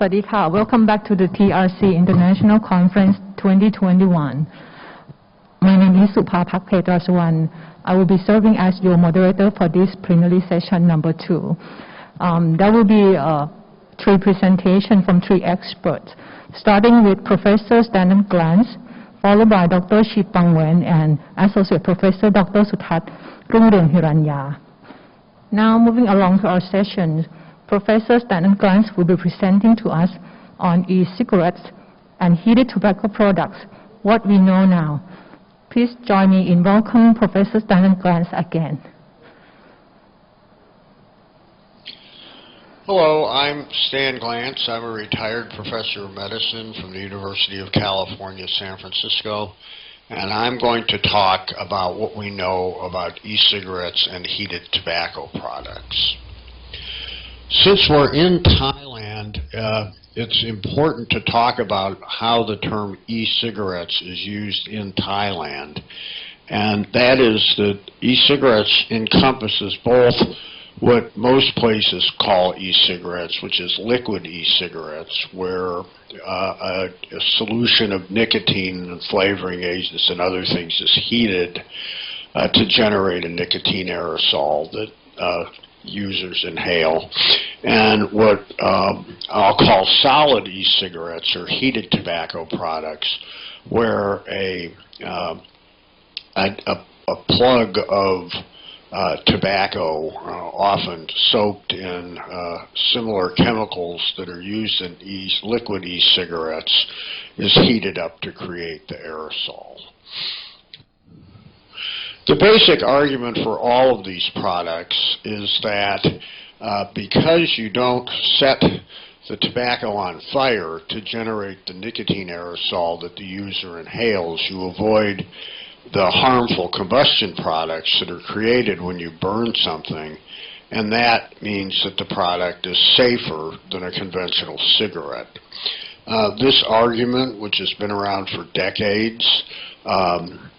Swadika, welcome back to the TRC International Conference 2021. My name is Supa Pakpetraswan. I will be serving as your moderator for this plenary session number 2. There will be 3 presentations from 3 experts, starting with Professor Stanton Glantz, followed by Dr. Shipang Wen and Associate Professor Dr. Suta Hiranya. Now moving along to our session, Professor Stanton Glantz will be presenting to us on e-cigarettes and heated tobacco products, what we know now. Please join me in welcoming Professor Stanton Glantz again. Hello, I'm Stan Glantz. I'm a retired professor of medicine from the University of California, San Francisco, and I'm going to talk about what we know about e-cigarettes and heated tobacco products. Since we're in Thailand, it's important to talk about how the term e-cigarettes is used in Thailand, and that is that e-cigarettes encompasses both what most places call e-cigarettes, which is liquid e-cigarettes, where a solution of nicotine and flavoring agents and other things is heated to generate a nicotine aerosol that users inhale, and what I'll call solid e-cigarettes or heated tobacco products, where a plug of tobacco, often soaked in similar chemicals that are used in liquid e-cigarettes, is heated up to create the aerosol. The basic argument for all of these products is that because you don't set the tobacco on fire to generate the nicotine aerosol that the user inhales, you avoid the harmful combustion products that are created when you burn something, and that means that the product is safer than a conventional cigarette. This argument, which has been around for decades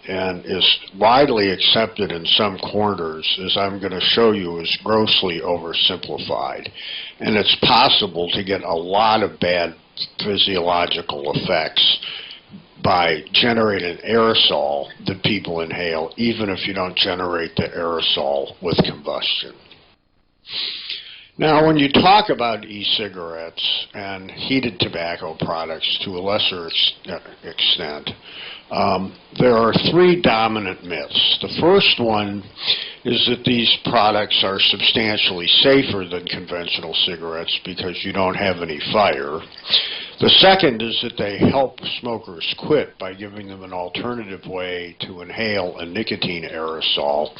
and is widely accepted in some corners, as I'm going to show you, is grossly oversimplified. And it's possible to get a lot of bad physiological effects by generating aerosol that people inhale, even if you don't generate the aerosol with combustion. Now, when you talk about e-cigarettes and heated tobacco products to a lesser extent, there are 3 dominant myths. The first one is that these products are substantially safer than conventional cigarettes because you don't have any fire. The second is that they help smokers quit by giving them an alternative way to inhale a nicotine aerosol.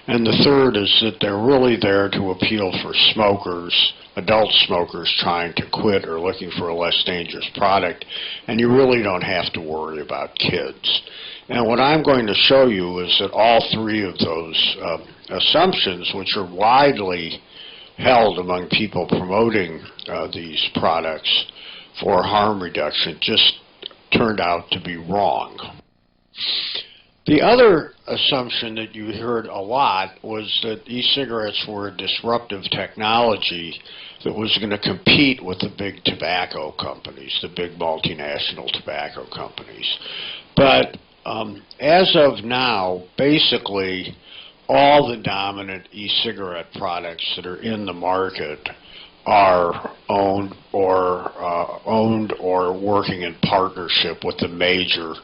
And the third is that they're really there to appeal for smokers, adult smokers trying to quit or looking for a less dangerous product, and you really don't have to worry about kids. And what I'm going to show you is that all 3 of those assumptions, which are widely held among people promoting these products for harm reduction, just turned out to be wrong. The other assumption that you heard a lot was that e-cigarettes were a disruptive technology that was going to compete with the big tobacco companies, the big multinational tobacco companies. But as of now, basically all the dominant e-cigarette products that are in the market are owned or working in partnership with the major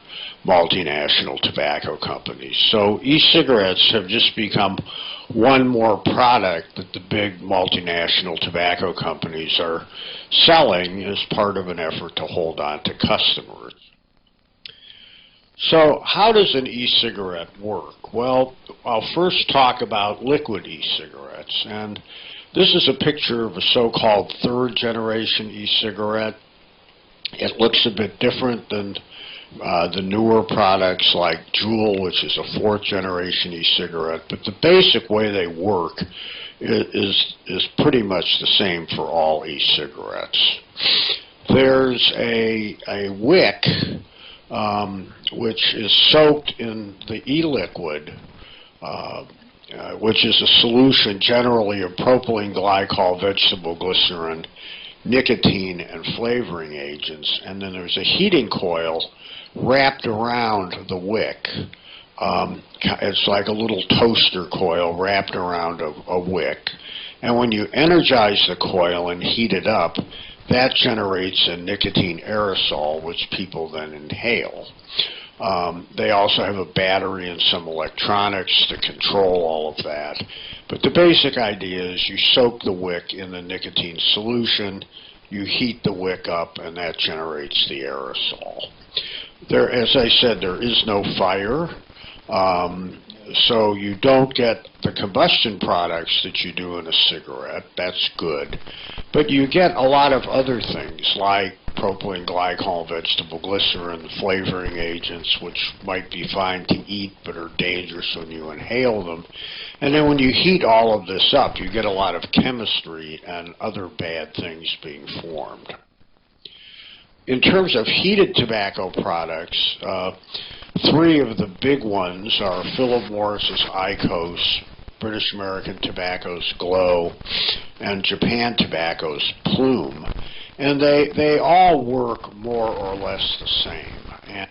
multinational tobacco companies. So e-cigarettes have just become one more product that the big multinational tobacco companies are selling as part of an effort to hold on to customers. So how does an e-cigarette work? Well, I'll first talk about liquid e-cigarettes, and this is a picture of a so-called 3rd generation e-cigarette. It looks a bit different than the newer products like Juul, which is a 4th generation e-cigarette, but the basic way they work is pretty much the same for all e-cigarettes. There's a wick which is soaked in the e-liquid, which is a solution generally of propylene glycol vegetable glycerin nicotine and flavoring agents, and then there's a heating coil wrapped around the wick. It's like a little toaster coil wrapped around a wick. And when you energize the coil and heat it up, that generates a nicotine aerosol, which people then inhale. They also have a battery and some electronics to control all of that. But the basic idea is you soak the wick in the nicotine solution, you heat the wick up, and that generates the aerosol. There, as I said, there is no fire, so you don't get the combustion products that you do in a cigarette. That's good. But you get a lot of other things like propylene glycol, vegetable glycerin, flavoring agents, which might be fine to eat but are dangerous when you inhale them. And then when you heat all of this up, you get a lot of chemistry and other bad things being formed. In terms of heated tobacco products, three of the big ones are Philip Morris's IQOS, British American Tobacco's Glow, and Japan Tobacco's Plume. And they all work more or less the same. And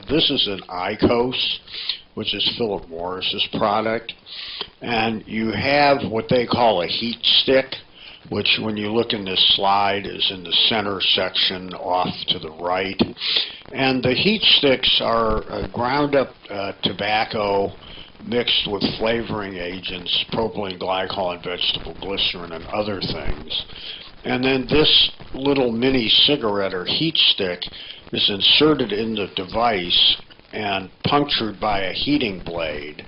this is an IQOS, which is Philip Morris's product. And you have what they call a heat stick, which when you look in this slide is in the center section off to the right. And the heat sticks are ground up tobacco mixed with flavoring agents, propylene glycol and vegetable glycerin and other things. And then this little mini cigarette or heat stick is inserted in the device and punctured by a heating blade.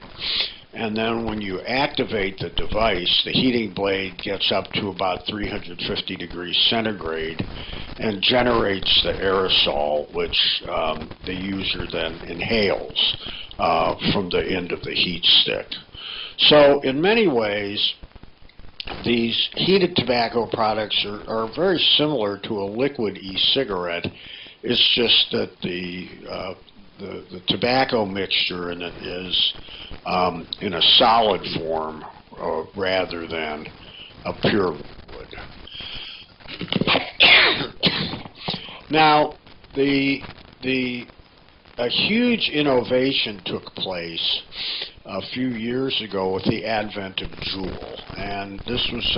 And then when you activate the device, the heating blade gets up to about 350 degrees centigrade and generates the aerosol, which the user then inhales from the end of the heat stick. So in many ways, these heated tobacco products are very similar to a liquid e-cigarette. It's just that the tobacco mixture in it is in a solid form rather than a pure liquid. Now, a huge innovation took place a few years ago with the advent of Juul, and this was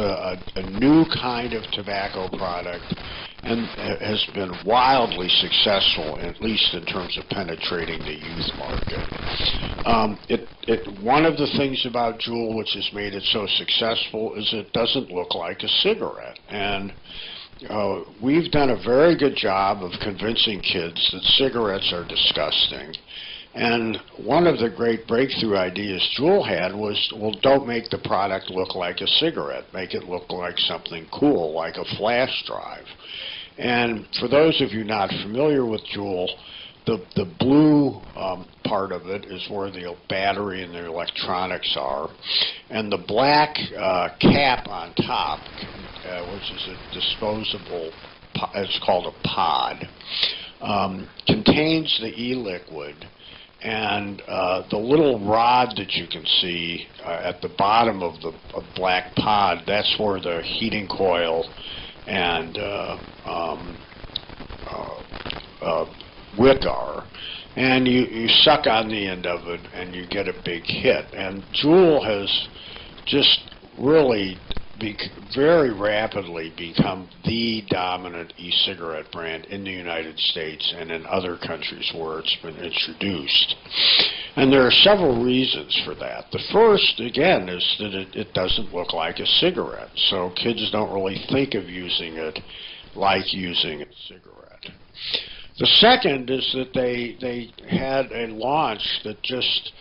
a new kind of tobacco product and has been wildly successful, at least in terms of penetrating the youth market. One of the things about Juul which has made it so successful is it doesn't look like a cigarette, and we've done a very good job of convincing kids that cigarettes are disgusting. And one of the great breakthrough ideas Juul had was, well, don't make the product look like a cigarette. Make it look like something cool, like a flash drive. And for those of you not familiar with Juul, the blue part of it is where the battery and the electronics are. And the black cap on top, which is a disposable, it's called a pod, contains the e-liquid. And the little rod that you can see at the bottom of the black pod, that's where the heating coil and wick are. And you suck on the end of it and you get a big hit. And Juul has just really very rapidly become the dominant e-cigarette brand in the United States and in other countries where it's been introduced. And there are several reasons for that. The first, again, is that it doesn't look like a cigarette, so kids don't really think of using it like using a cigarette. The second is that they had a launch that just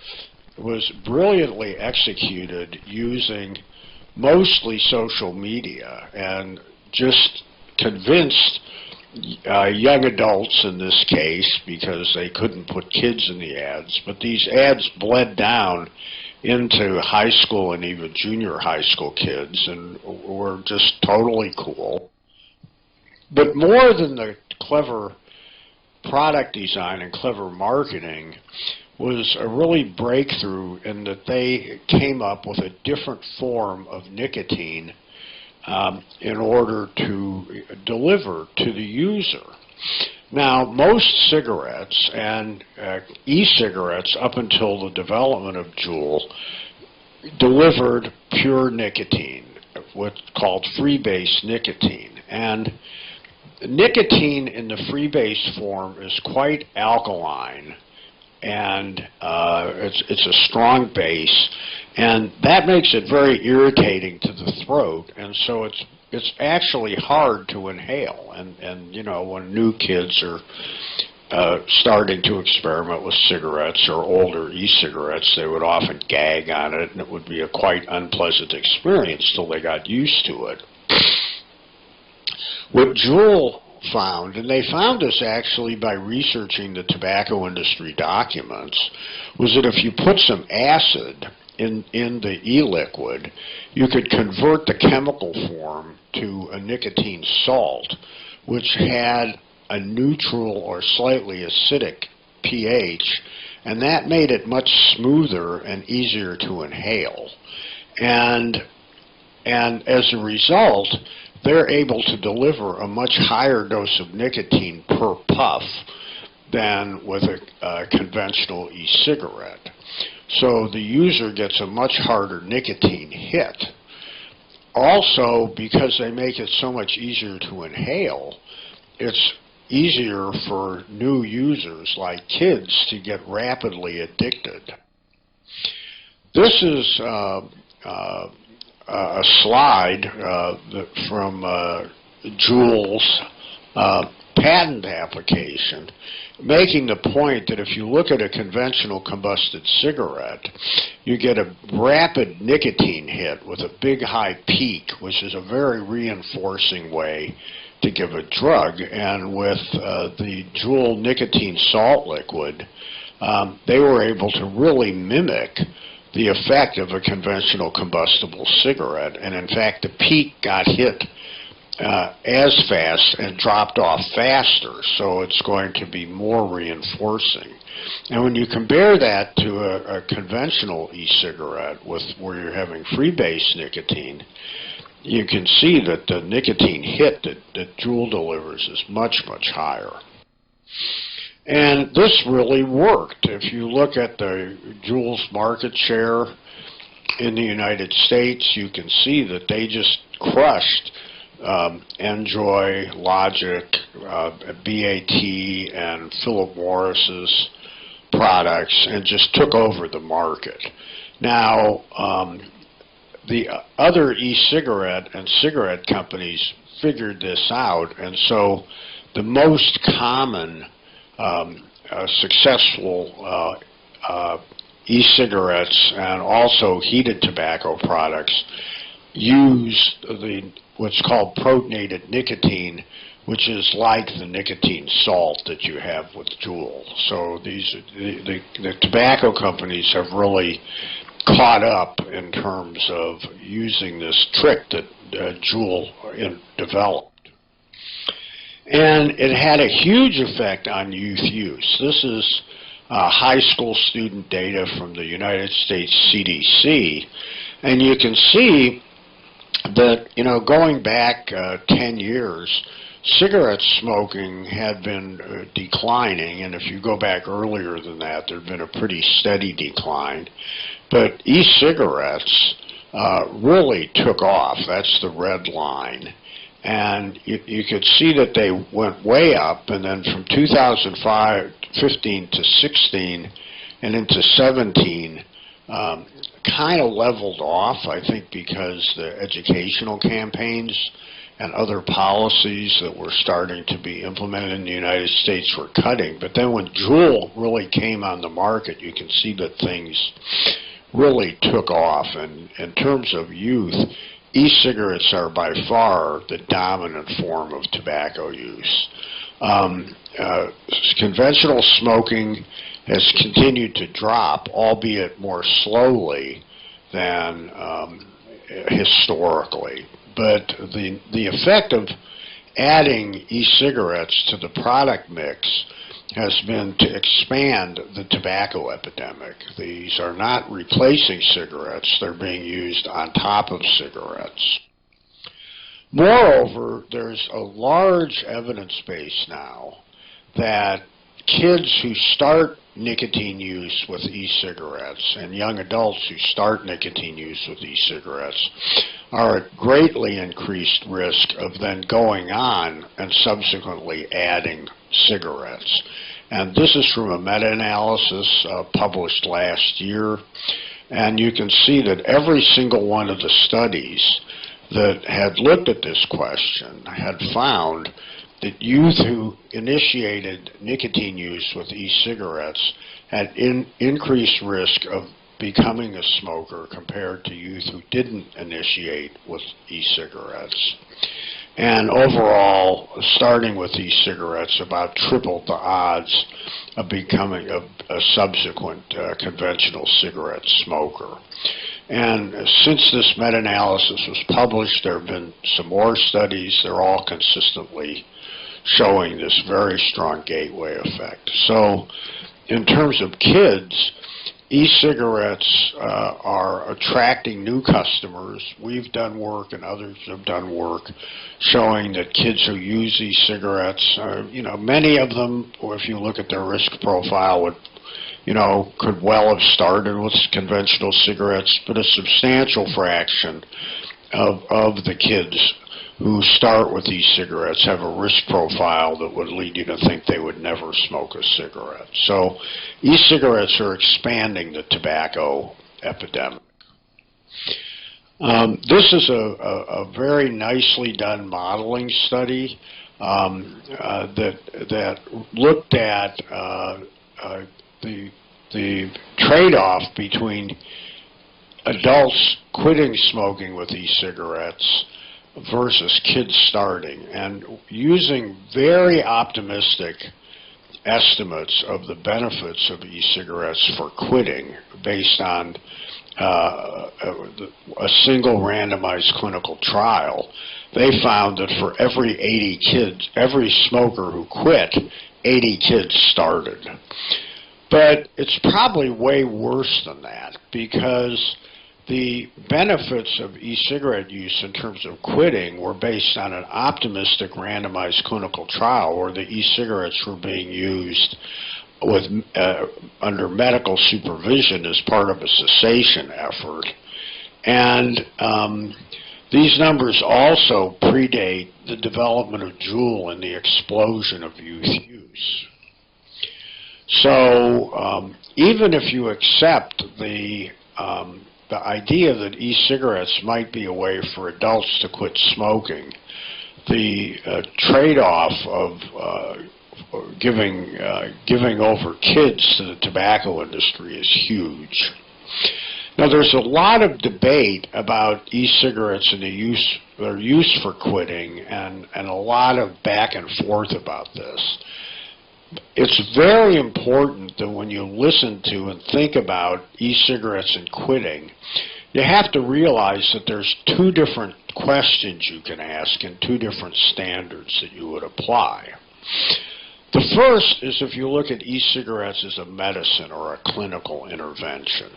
was brilliantly executed using mostly social media and just convinced young adults in this case, because they couldn't put kids in the ads, but these ads bled down into high school and even junior high school kids and were just totally cool. But more than the clever product design and clever marketing was a really breakthrough in that they came up with a different form of nicotine in order to deliver to the user. Now, most cigarettes and e-cigarettes up until the development of Juul delivered pure nicotine, what's called free-base nicotine. And nicotine in the free-base form is quite alkaline, and it's a strong base, and that makes it very irritating to the throat, and so it's actually hard to inhale. And you know, when new kids are starting to experiment with cigarettes or older e-cigarettes, they would often gag on it, and it would be a quite unpleasant experience till they got used to it. What Juul found, and they found this actually by researching the tobacco industry documents, was that if you put some acid in the e-liquid, you could convert the chemical form to a nicotine salt, which had a neutral or slightly acidic pH, and that made it much smoother and easier to inhale. And as a result, they're able to deliver a much higher dose of nicotine per puff than with a conventional e-cigarette. So the user gets a much harder nicotine hit. Also, because they make it so much easier to inhale, it's easier for new users like kids to get rapidly addicted. This is a slide from Juul's patent application, making the point that if you look at a conventional combusted cigarette, you get a rapid nicotine hit with a big high peak, which is a very reinforcing way to give a drug. And with the Juul nicotine salt liquid, they were able to really mimic the effect of a conventional combustible cigarette, and in fact the peak got hit as fast and dropped off faster, so it's going to be more reinforcing. And when you compare that to a conventional e-cigarette where you're having free-base nicotine, you can see that the nicotine hit that Juul delivers is much, much higher. And this really worked. If you look at the Juul's market share in the United States, you can see that they just crushed Enjoy, Logic, BAT, and Philip Morris's products and just took over the market. Now, the other e-cigarette and cigarette companies figured this out, and so the most common successful e-cigarettes and also heated tobacco products use what's called protonated nicotine, which is like the nicotine salt that you have with Juul. So the tobacco companies have really caught up in terms of using this trick that Juul developed. And it had a huge effect on youth use. This is high school student data from the United States CDC, and you can see that, you know, going back 10 years, cigarette smoking had been declining, and if you go back earlier than that, there had been a pretty steady decline. But e-cigarettes really took off. That's the red line. And you could see that they went way up, and then from 2015 to 16 and into 17, kind of leveled off, I think, because the educational campaigns and other policies that were starting to be implemented in the United States were cutting. But then when Juul really came on the market, you can see that things really took off. And in terms of youth, e-cigarettes are by far the dominant form of tobacco use. Conventional smoking has continued to drop, albeit more slowly than historically. But the effect of adding e-cigarettes to the product mix has been to expand the tobacco epidemic. These are not replacing cigarettes, they're being used on top of cigarettes. Moreover, there's a large evidence base now that kids who start nicotine use with e-cigarettes and young adults who start nicotine use with e-cigarettes are at greatly increased risk of then going on and subsequently adding cigarettes. And this is from a meta-analysis published last year. And you can see that every single one of the studies that had looked at this question had found that youth who initiated nicotine use with e-cigarettes had increased risk of becoming a smoker compared to youth who didn't initiate with e-cigarettes. And overall, starting with e-cigarettes about tripled the odds of becoming a subsequent conventional cigarette smoker. And since this meta-analysis was published, there have been some more studies. They're all consistently showing this very strong gateway effect. So in terms of kids, e-cigarettes are attracting new customers. We've done work and others have done work showing that kids who use e-cigarettes, many of them, if you look at their risk profile, would could well have started with conventional cigarettes, but a substantial fraction of the kids who start with e-cigarettes have a risk profile that would lead you to think they would never smoke a cigarette. So e-cigarettes are expanding the tobacco epidemic. This is a very nicely done modeling study that looked at the trade-off between adults quitting smoking with e-cigarettes versus kids starting, and using very optimistic estimates of the benefits of e-cigarettes for quitting based on a single randomized clinical trial, they found that for every 80 kids, every smoker who quit, 80 kids started. But it's probably way worse than that, because the benefits of e-cigarette use in terms of quitting were based on an optimistic randomized clinical trial where the e-cigarettes were being used with, under medical supervision as part of a cessation effort. And these numbers also predate the development of Juul and the explosion of youth use. So even if you accept the idea that e-cigarettes might be a way for adults to quit smoking, the trade-off of giving over kids to the tobacco industry is huge. Now, there's a lot of debate about e-cigarettes and their use for quitting, and a lot of back and forth about this. It's very important that when you listen to and think about e-cigarettes and quitting, you have to realize that there's two different questions you can ask and two different standards that you would apply. The first is if you look at e-cigarettes as a medicine or a clinical intervention,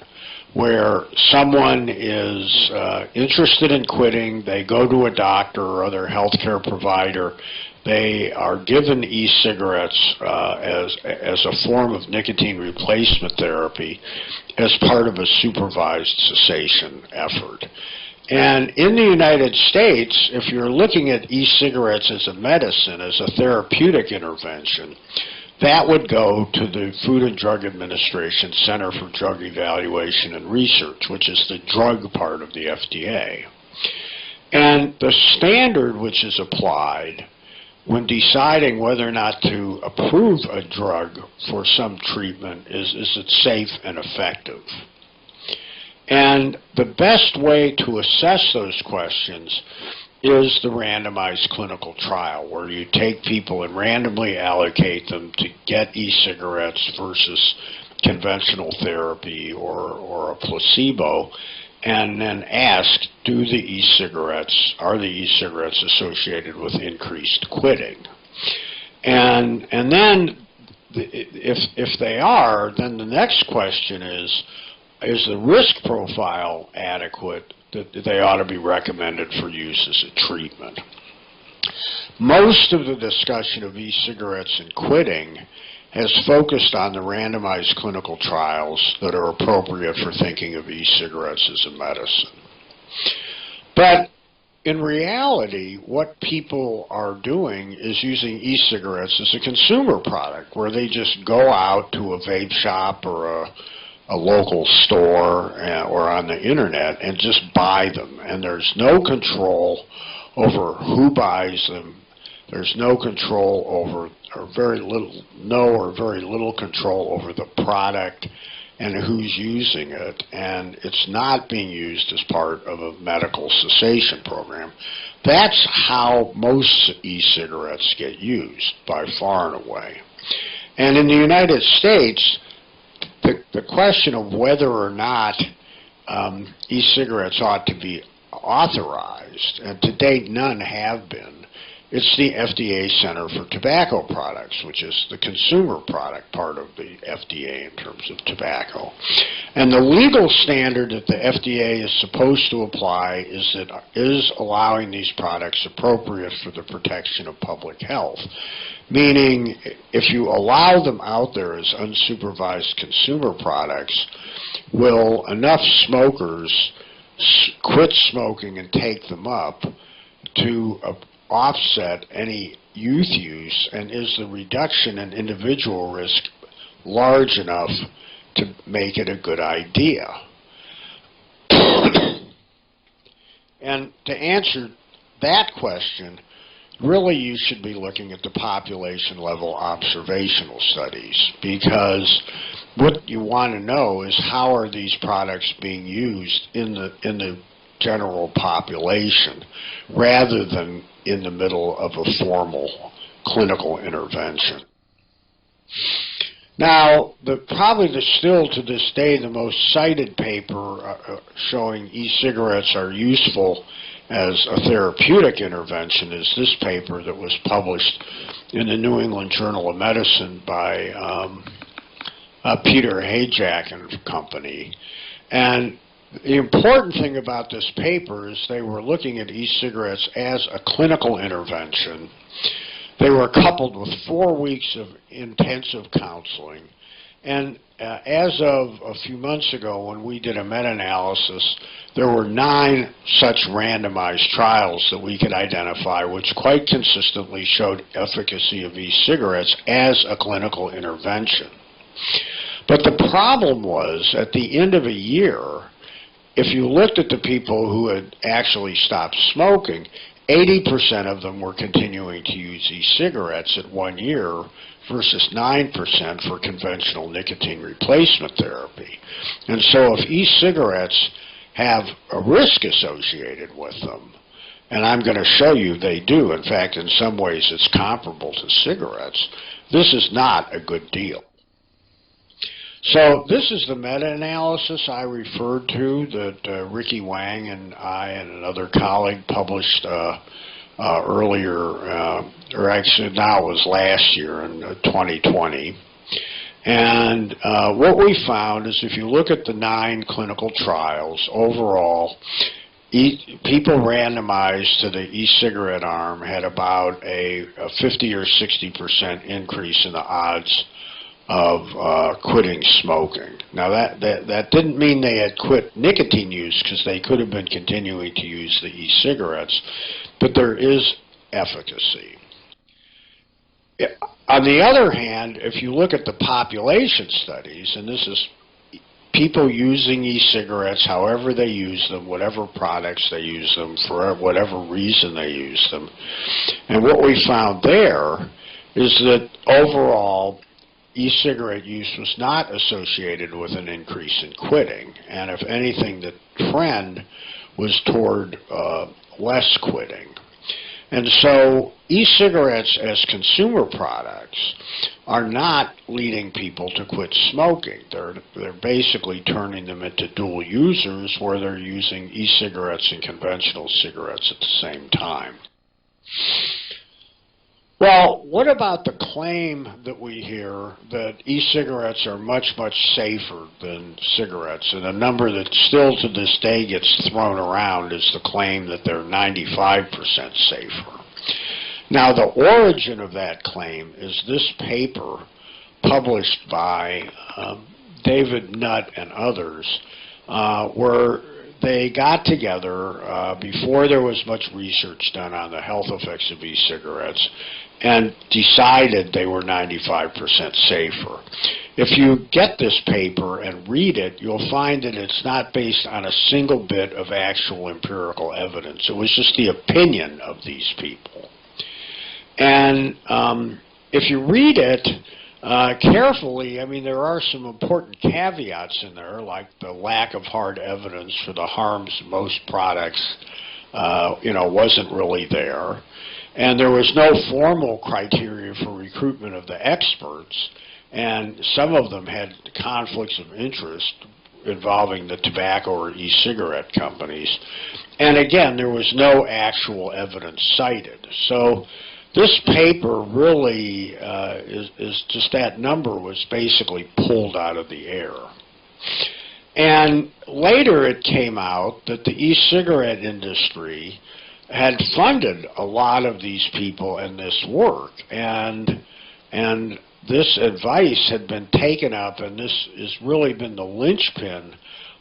where someone is interested in quitting, they go to a doctor or other healthcare provider, they are given e-cigarettes as a form of nicotine replacement therapy as part of a supervised cessation effort. And in the United States, if you're looking at e-cigarettes as a medicine, as a therapeutic intervention, that would go to the Food and Drug Administration Center for Drug Evaluation and Research, which is the drug part of the FDA. And the standard which is applied when deciding whether or not to approve a drug for some treatment is it safe and effective? And the best way to assess those questions is the randomized clinical trial, where you take people and randomly allocate them to get e-cigarettes versus conventional therapy or a placebo, and then ask, are the e-cigarettes associated with increased quitting? And then if they are, then the next question is the risk profile adequate that they ought to be recommended for use as a treatment. Most of the discussion of e-cigarettes and quitting has focused on the randomized clinical trials that are appropriate for thinking of e-cigarettes as a medicine. But in reality, what people are doing is using e-cigarettes as a consumer product, where they just go out to a vape shop or a local store or on the internet and just buy them. And there's no control over who buys them. There's no control over, or very little control over the product and who's using it, and it's not being used as part of a medical cessation program. That's how most e-cigarettes get used, by far and away. And in the United States, the question of whether or not e-cigarettes ought to be authorized, and to date none have been. It's the FDA Center for Tobacco Products, which is the consumer product part of the FDA in terms of tobacco. And the legal standard that the FDA is supposed to apply is allowing these products appropriate for the protection of public health. Meaning, if you allow them out there as unsupervised consumer products, will enough smokers quit smoking and take them up to offset any youth use, and is the reduction in individual risk large enough to make it a good idea? And to answer that question, really you should be looking at the population level observational studies, because what you want to know is how are these products being used in the general population, rather than in the middle of a formal clinical intervention. Now, probably still to this day the most cited paper showing e-cigarettes are useful as a therapeutic intervention is this paper that was published in the New England Journal of Medicine by Peter Hajek and company. And the important thing about this paper is they were looking at e-cigarettes as a clinical intervention. They were coupled with 4 weeks of intensive counseling. And as of a few months ago, when we did a meta-analysis, there were 9 such randomized trials that we could identify, which quite consistently showed efficacy of e-cigarettes as a clinical intervention. But the problem was, at the end of a year, if you looked at the people who had actually stopped smoking, 80% of them were continuing to use e-cigarettes at 1 year versus 9% for conventional nicotine replacement therapy. And so if e-cigarettes have a risk associated with them, and I'm going to show you they do, in fact, in some ways it's comparable to cigarettes, this is not a good deal. So this is the meta-analysis I referred to that Ricky Wang and I and another colleague published earlier, or actually now it was last year in 2020. And what we found is if you look at the 9 clinical trials, overall, people randomized to the e-cigarette arm had about a 50 or 60% increase in the odds of quitting smoking. Now that didn't mean they had quit nicotine use, because they could have been continuing to use the e-cigarettes, but there is efficacy. On the other hand, if you look at the population studies, and this is people using e-cigarettes however they use them, whatever products they use them, for whatever reason they use them, and what we found there is that overall e-cigarette use was not associated with an increase in quitting, and if anything, the trend was toward less quitting. And so e-cigarettes as consumer products are not leading people to quit smoking. They're basically turning them into dual users, where they're using e-cigarettes and conventional cigarettes at the same time. Well, what about the claim that we hear that e-cigarettes are much, much safer than cigarettes? And a number that still to this day gets thrown around is the claim that they're 95% safer. Now, the origin of that claim is this paper published by David Nutt and others, where they got together before there was much research done on the health effects of e-cigarettes and decided they were 95% safer. If you get this paper and read it, you'll find that it's not based on a single bit of actual empirical evidence. It was just the opinion of these people. And if you read it carefully, I mean, there are some important caveats in there, like the lack of hard evidence for the harms of most products, wasn't really there. And there was no formal criteria for recruitment of the experts, and some of them had conflicts of interest involving the tobacco or e-cigarette companies. And again, there was no actual evidence cited. So this paper really is just that number was basically pulled out of the air. And later it came out that the e-cigarette industry had funded a lot of these people and this work, and this advice had been taken up, and this has really been the linchpin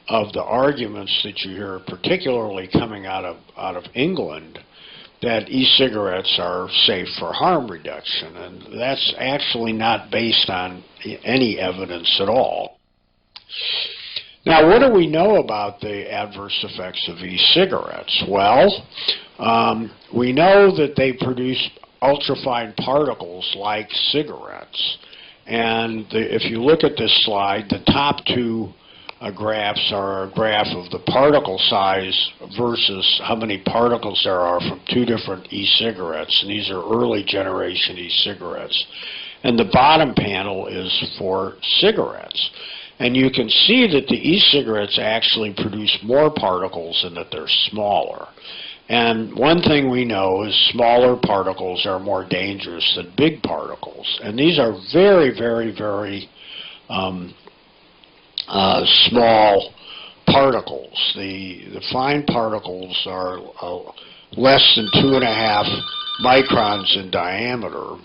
of the arguments that you hear, particularly coming out of England, that e-cigarettes are safe for harm reduction, and that's actually not based on any evidence at all. Now, what do we know about the adverse effects of e-cigarettes? Well, we know that they produce ultrafine particles like cigarettes. And if you look at this slide, the top two graphs are a graph of the particle size versus how many particles there are from two different e-cigarettes. And these are early generation e-cigarettes. And the bottom panel is for cigarettes. And you can see that the e-cigarettes actually produce more particles and that they're smaller. And one thing we know is smaller particles are more dangerous than big particles. And these are very, very, very small particles. The fine particles are less than 2.5 microns in diameter.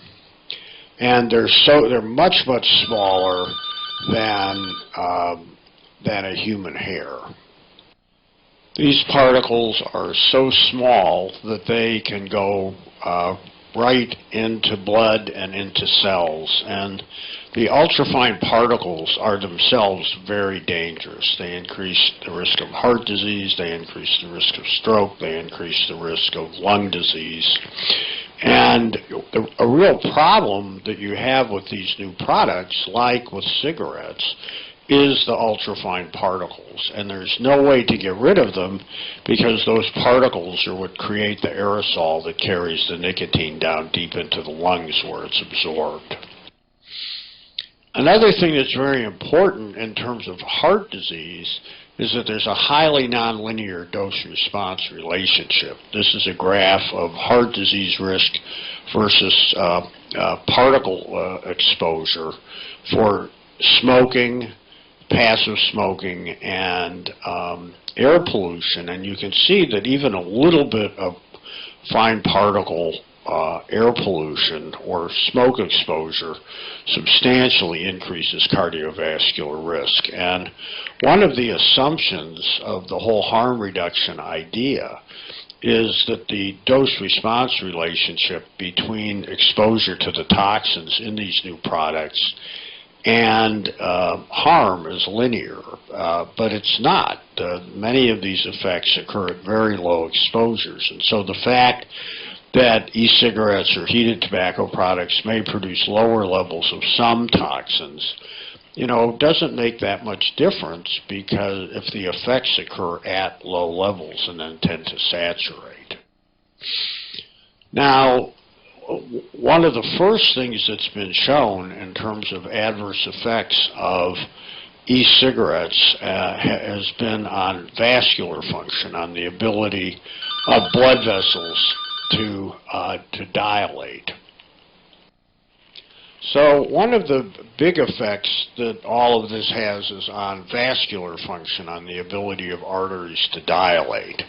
And they're much, much smaller than a human hair. These particles are so small that they can go right into blood and into cells. And the ultrafine particles are themselves very dangerous. They increase the risk of heart disease, they increase the risk of stroke, they increase the risk of lung disease. And a real problem that you have with these new products, like with cigarettes, is the ultrafine particles. And there's no way to get rid of them because those particles are what create the aerosol that carries the nicotine down deep into the lungs where it's absorbed. Another thing that's very important in terms of heart disease is that there's a highly nonlinear dose-response relationship. This is a graph of heart disease risk versus particle exposure for smoking, passive smoking, and air pollution. And you can see that even a little bit of fine particle air pollution or smoke exposure substantially increases cardiovascular risk. And one of the assumptions of the whole harm reduction idea is that the dose-response relationship between exposure to the toxins in these new products and harm is linear, but it's not. Many of these effects occur at very low exposures, and so the fact that e-cigarettes or heated tobacco products may produce lower levels of some toxins, doesn't make that much difference, because if the effects occur at low levels and then tend to saturate. Now, one of the first things that's been shown in terms of adverse effects of e-cigarettes has been on vascular function, on the ability of blood vessels to dilate. So one of the big effects that all of this has is on vascular function, on the ability of arteries to dilate.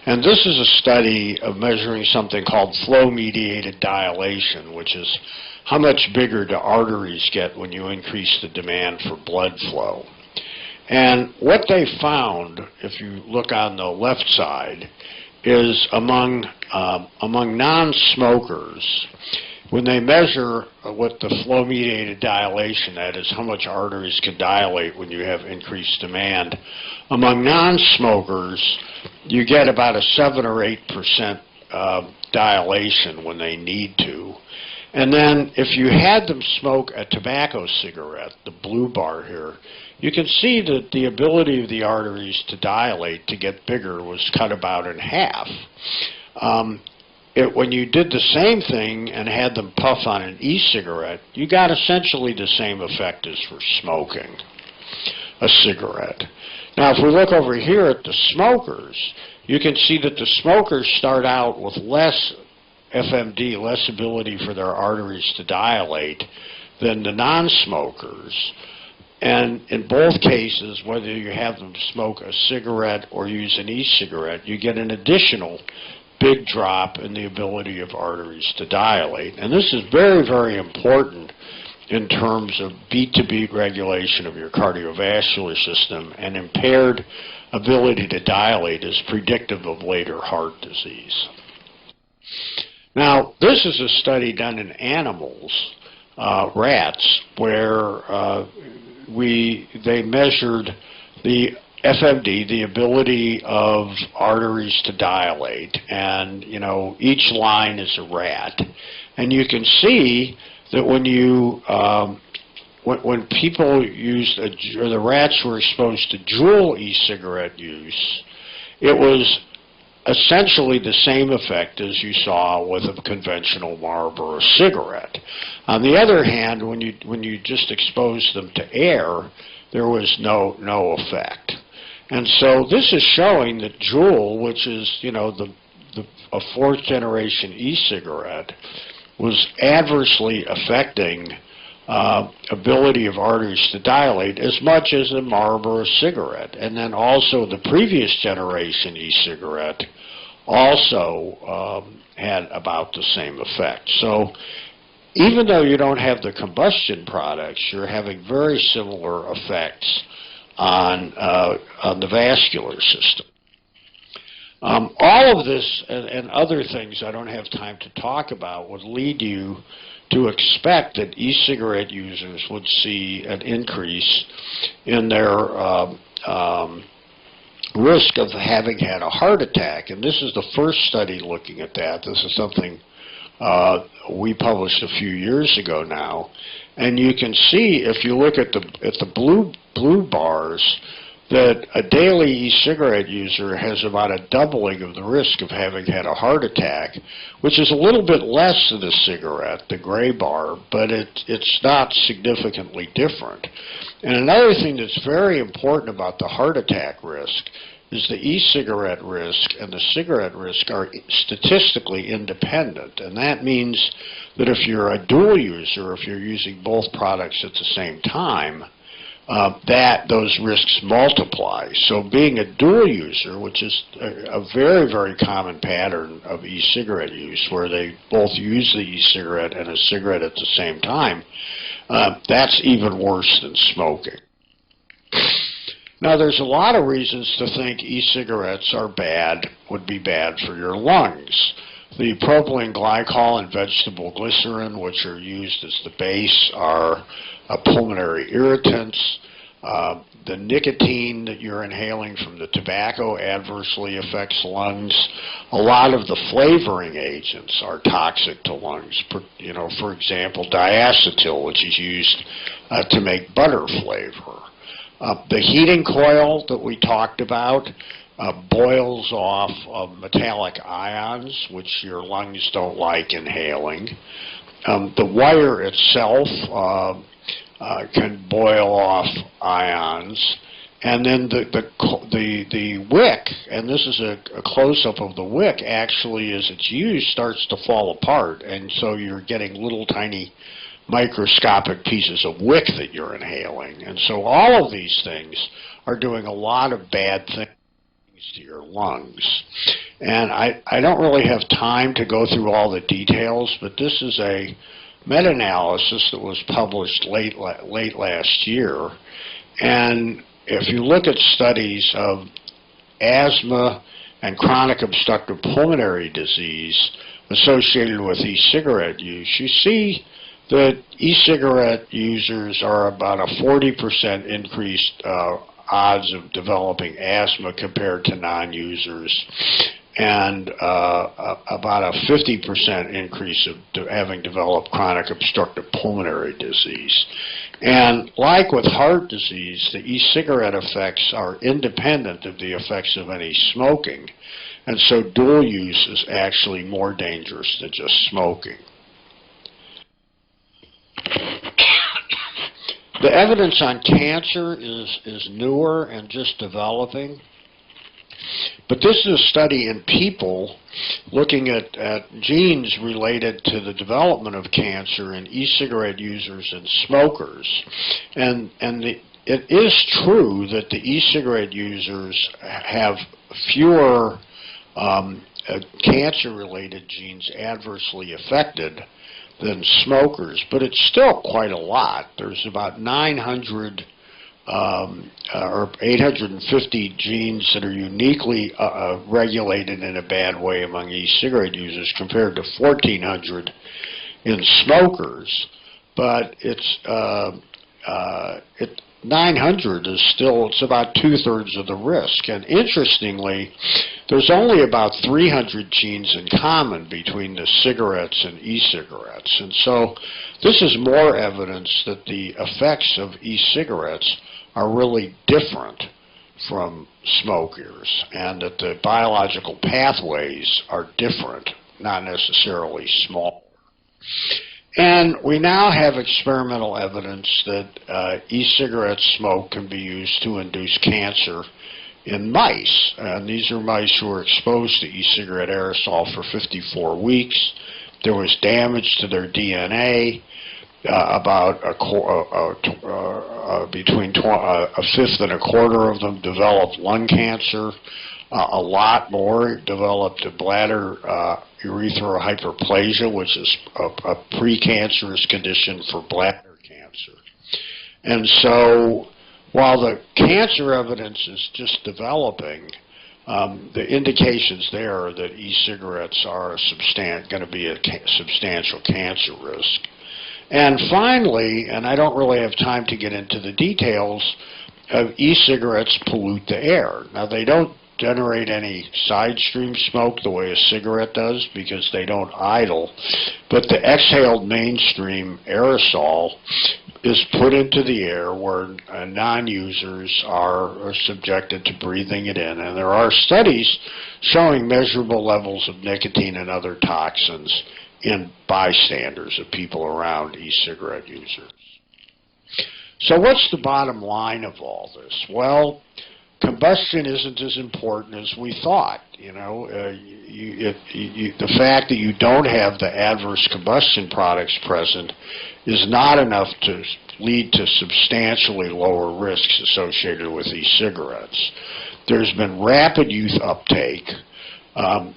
And this is a study of measuring something called flow-mediated dilation, which is how much bigger do arteries get when you increase the demand for blood flow. And what they found, if you look on the left side, is among non-smokers, when they measure what the flow-mediated dilation, that is how much arteries can dilate when you have increased demand, among non-smokers, you get about a 7 or 8% dilation when they need to. And then if you had them smoke a tobacco cigarette, the blue bar here, you can see that the ability of the arteries to dilate, to get bigger, was cut about in half. When you did the same thing and had them puff on an e-cigarette, you got essentially the same effect as for smoking a cigarette. Now, if we look over here at the smokers, you can see that the smokers start out with less FMD, less ability for their arteries to dilate than the non-smokers. And in both cases, whether you have them smoke a cigarette or use an e-cigarette, you get an additional big drop in the ability of arteries to dilate. And this is very, very important in terms of beat-to-beat regulation of your cardiovascular system, and impaired ability to dilate is predictive of later heart disease. Now, this is a study done in animals, rats, where they measured the FMD, the ability of arteries to dilate, and each line is a rat, and you can see that when you when people used or the rats were exposed to Juul e-cigarette use, it was essentially the same effect as you saw with a conventional Marlboro cigarette. On the other hand, when you just exposed them to air, there was no effect. And so this is showing that Juul, which is a fourth generation e-cigarette, was adversely affecting ability of arteries to dilate as much as a Marlboro cigarette. And then also the previous generation e-cigarette also had about the same effect. So even though you don't have the combustion products, you're having very similar effects on the vascular system. All of this and other things I don't have time to talk about would lead you to expect that e-cigarette users would see an increase in their risk of having had a heart attack. And this is the first study looking at that. This is something we published a few years ago now. And you can see, if you look at the blue bars, that a daily e-cigarette user has about a doubling of the risk of having had a heart attack, which is a little bit less than a cigarette, the gray bar, but it's not significantly different. And another thing that's very important about the heart attack risk is the e-cigarette risk and the cigarette risk are statistically independent. And that means that if you're a dual user, if you're using both products at the same time, those risks multiply. So being a dual user, which is a very, very common pattern of e-cigarette use, where they both use the e-cigarette and a cigarette at the same time, that's even worse than smoking. Now, there's a lot of reasons to think e-cigarettes are bad, would be bad for your lungs. The propylene glycol and vegetable glycerin, which are used as the base, are pulmonary irritants. The nicotine that you're inhaling from the tobacco adversely affects lungs. A lot of the flavoring agents are toxic to lungs. For example, diacetyl, which is used to make butter flavor. The heating coil that we talked about boils off of metallic ions, which your lungs don't like inhaling. The wire itself can boil off ions. And then the wick, and this is a close-up of the wick, actually, as it's used, starts to fall apart. And so you're getting little tiny microscopic pieces of wick that you're inhaling. And so all of these things are doing a lot of bad things to your lungs. And I don't really have time to go through all the details, but this is a meta-analysis that was published late last year. And if you look at studies of asthma and chronic obstructive pulmonary disease associated with e-cigarette use, you see that e-cigarette users are about a 40% increased odds of developing asthma compared to non-users, and about a 50% increase of having developed chronic obstructive pulmonary disease. And like with heart disease, the e-cigarette effects are independent of the effects of any smoking, and so dual use is actually more dangerous than just smoking. The evidence on cancer is newer and just developing. But this is a study in people looking at genes related to the development of cancer in e-cigarette users and smokers. And it is true that the e-cigarette users have fewer cancer-related genes adversely affected than smokers, but it's still quite a lot. There's about 900 or 850 genes that are uniquely regulated in a bad way among e-cigarette users compared to 1,400 in smokers. But it's 900 is still, it's about 2/3 of the risk. And interestingly, there's only about 300 genes in common between the cigarettes and e-cigarettes. And so this is more evidence that the effects of e-cigarettes are really different from smokers, and that the biological pathways are different, not necessarily smaller. And we now have experimental evidence that e-cigarette smoke can be used to induce cancer in mice. And these are mice who were exposed to e-cigarette aerosol for 54 weeks. There was damage to their DNA. About between a fifth and a quarter of them developed lung cancer. A lot more developed a bladder urethral hyperplasia, which is a precancerous condition for bladder cancer. And so while the cancer evidence is just developing, the indications there are that e-cigarettes are going to be a substantial cancer risk. And finally, and I don't really have time to get into the details, e-cigarettes pollute the air. Now, they don't generate any side stream smoke the way a cigarette does because they don't idle, but the exhaled mainstream aerosol is put into the air where non-users are subjected to breathing it in. And there are studies showing measurable levels of nicotine and other toxins in bystanders of people around e-cigarette users. So what's the bottom line of all this? Well, combustion isn't as important as we thought. You know, the fact that you don't have the adverse combustion products present is not enough to lead to substantially lower risks associated with e-cigarettes. There's been rapid youth uptake.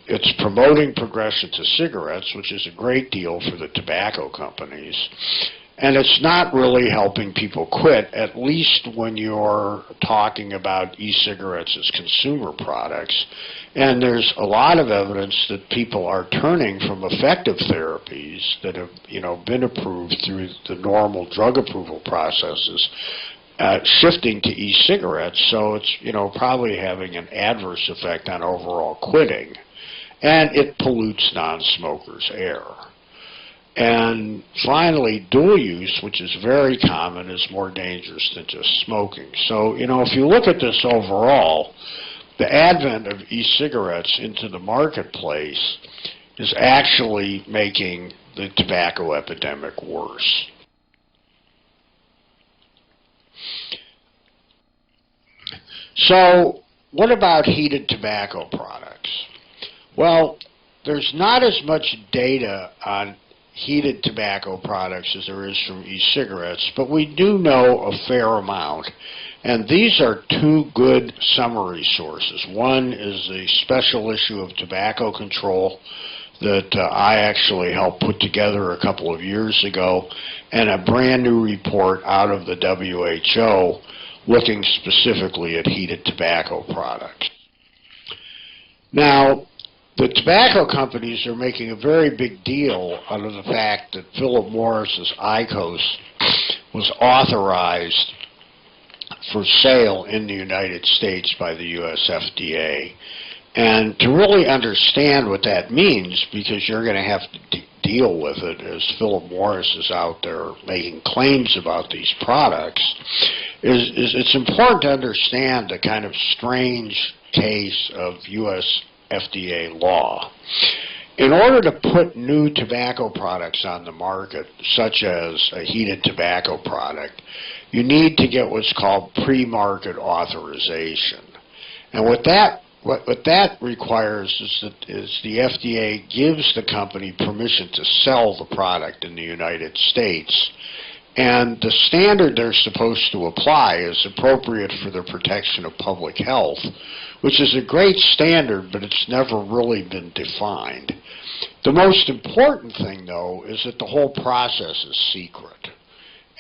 It's promoting progression to cigarettes, which is a great deal for the tobacco companies. And it's not really helping people quit, at least when you're talking about e-cigarettes as consumer products. And there's a lot of evidence that people are turning from effective therapies that have, been approved through the normal drug approval processes, shifting to e-cigarettes. So it's, probably having an adverse effect on overall quitting. And it pollutes non-smokers' air. And finally, dual use, which is very common, is more dangerous than just smoking. So, if you look at this overall, the advent of e-cigarettes into the marketplace is actually making the tobacco epidemic worse. So, what about heated tobacco products? Well, there's not as much data on heated tobacco products as there is from e-cigarettes, but we do know a fair amount. And these are two good summary sources. One is the special issue of Tobacco Control that I actually helped put together a couple of years ago, and a brand new report out of the WHO looking specifically at heated tobacco products. Now, the tobacco companies are making a very big deal out of the fact that Philip Morris's IQOS was authorized for sale in the United States by the US FDA. And to really understand what that means, because you're going to have to deal with it as Philip Morris is out there making claims about these products, is it's important to understand the kind of strange case of US FDA law. In order to put new tobacco products on the market, such as a heated tobacco product, you need to get what's called pre-market authorization. And what that requires is the FDA gives the company permission to sell the product in the United States. And the standard they're supposed to apply is appropriate for the protection of public health, which is a great standard, but it's never really been defined. The most important thing, though, is that the whole process is secret.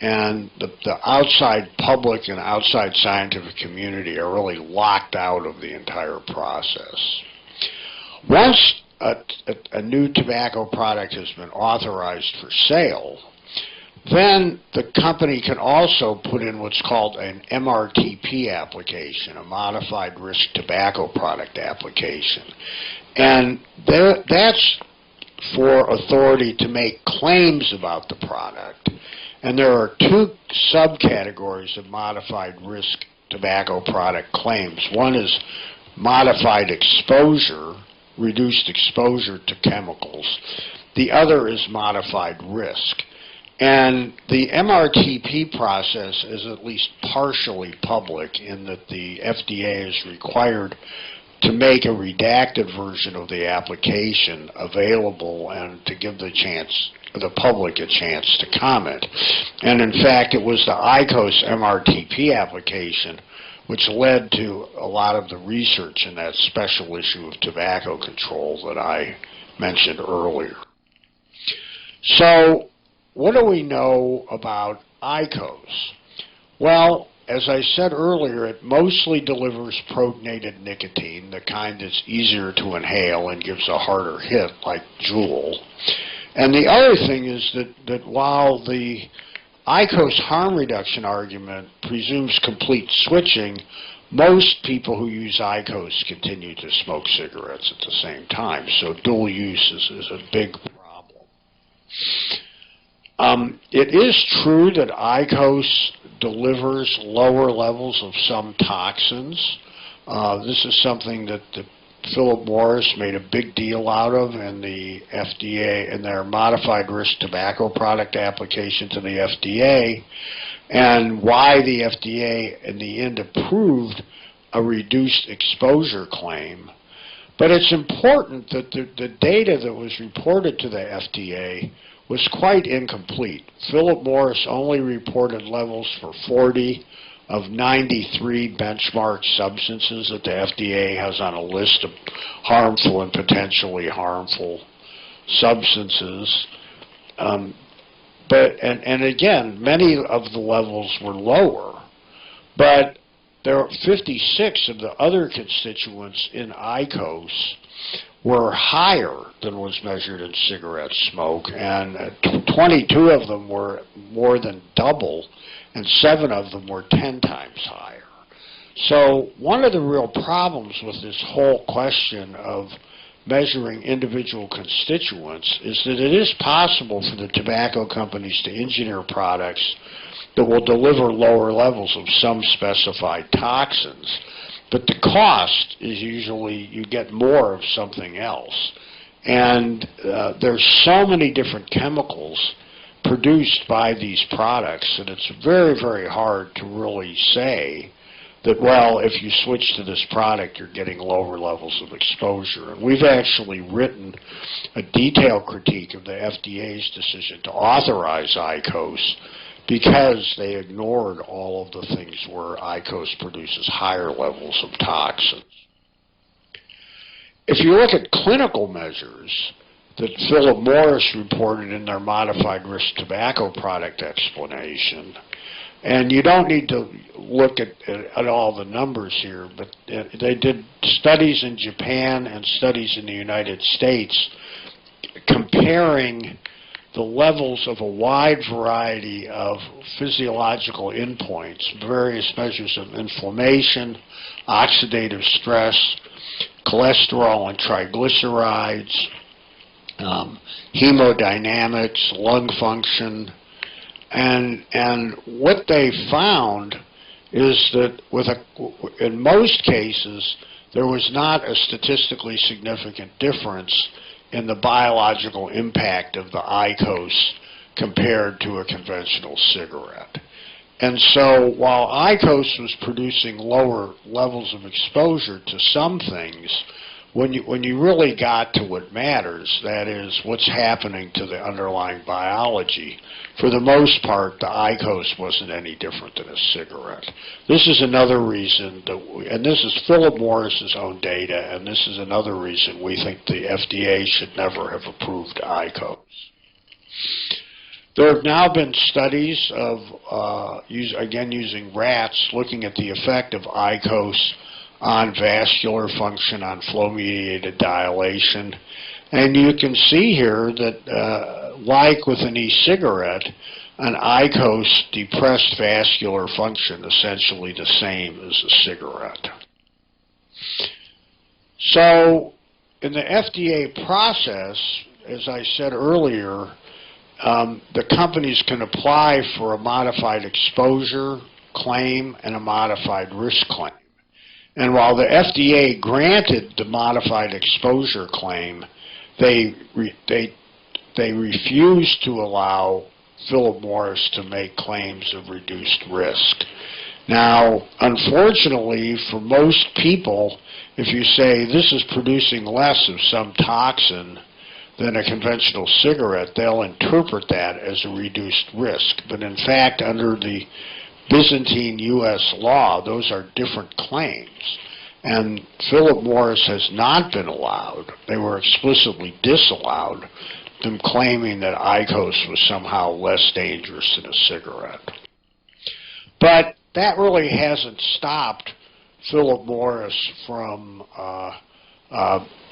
And the outside public and outside scientific community are really locked out of the entire process. Once a new tobacco product has been authorized for sale, then the company can also put in what's called an MRTP application, a modified risk tobacco product application. And that's for authority to make claims about the product. And there are two subcategories of modified risk tobacco product claims. One is modified exposure, reduced exposure to chemicals. The other is modified risk. And the MRTP process is at least partially public in that the FDA is required to make a redacted version of the application available and to give the public a chance to comment. And in fact, it was the IQOS MRTP application which led to a lot of the research in that special issue of Tobacco Control that I mentioned earlier. So, what do we know about IQOS? Well, as I said earlier, it mostly delivers protonated nicotine, the kind that's easier to inhale and gives a harder hit, like Juul. And the other thing is that while the IQOS harm reduction argument presumes complete switching, most people who use IQOS continue to smoke cigarettes at the same time. So dual use is a big problem. It is true that IQOS delivers lower levels of some toxins. This is something that Philip Morris made a big deal out of in the FDA in their modified risk tobacco product application to the FDA, and why the FDA in the end approved a reduced exposure claim. But it's important that the data that was reported to the FDA was quite incomplete. Philip Morris only reported levels for 40 of 93 benchmark substances that the FDA has on a list of harmful and potentially harmful substances. And again, many of the levels were lower, but there are 56 of the other constituents in IQOS were higher than was measured in cigarette smoke, and 22 of them were more than double, and 7 of them were 10 times higher. So one of the real problems with this whole question of measuring individual constituents is that it is possible for the tobacco companies to engineer products that will deliver lower levels of some specified toxins. But the cost is usually you get more of something else. And there's so many different chemicals produced by these products that it's very, very hard to really say that, well, if you switch to this product, you're getting lower levels of exposure. And we've actually written a detailed critique of the FDA's decision to authorize IQOS because they ignored all of the things where IQOS produces higher levels of toxins. If you look at clinical measures that Philip Morris reported in their modified risk tobacco product explanation, and you don't need to look at all the numbers here, but they did studies in Japan and studies in the United States comparing the levels of a wide variety of physiological endpoints, various measures of inflammation, oxidative stress, cholesterol and triglycerides, hemodynamics, lung function, and what they found is that in most cases there was not a statistically significant difference in the biological impact of the IQOS compared to a conventional cigarette. And so while IQOS was producing lower levels of exposure to some things, when you really got to what matters, that is what's happening to the underlying biology, for the most part, the IQOS wasn't any different than a cigarette. This is another reason that, and this is Philip Morris's own data, and this is another reason we think the FDA should never have approved IQOS. There have now been studies of, again using rats, looking at the effect of IQOS on vascular function, on flow-mediated dilation. And you can see here that, like with an e-cigarette, an IQOS depressed vascular function, essentially the same as a cigarette. So in the FDA process, as I said earlier, the companies can apply for a modified exposure claim and a modified risk claim. And while the FDA granted the modified exposure claim, they refused to allow Philip Morris to make claims of reduced risk. Now, unfortunately, for most people, if you say this is producing less of some toxin than a conventional cigarette, they'll interpret that as a reduced risk. But in fact, under the Byzantine U.S. law, those are different claims. And Philip Morris has not been allowed, they were explicitly disallowed, them claiming that IQOS was somehow less dangerous than a cigarette. But that really hasn't stopped Philip Morris from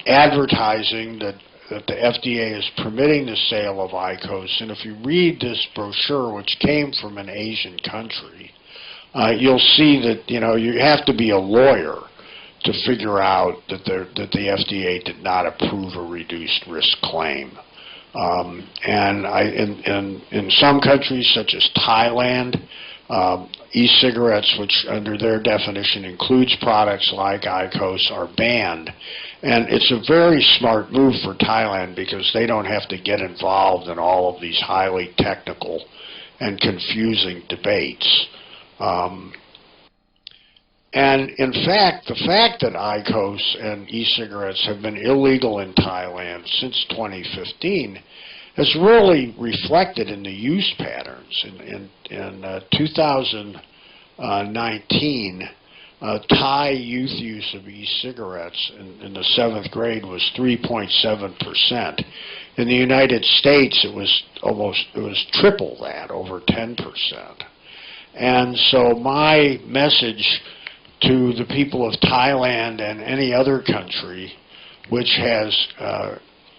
advertising that the FDA is permitting the sale of IQOS. And if you read this brochure, which came from an Asian country, you'll see that you have to be a lawyer to figure out that the FDA did not approve a reduced risk claim. And in some countries, such as Thailand, e-cigarettes, which under their definition includes products like IQOS, are banned. And it's a very smart move for Thailand because they don't have to get involved in all of these highly technical and confusing debates. And in fact, the fact that IQOS and e-cigarettes have been illegal in Thailand since 2015 has really reflected in the use patterns. In 2019, Thai youth use of e-cigarettes in the 7th grade was 3.7%. In the United States, it was triple that, over 10%. And so my message to the people of Thailand and any other country which has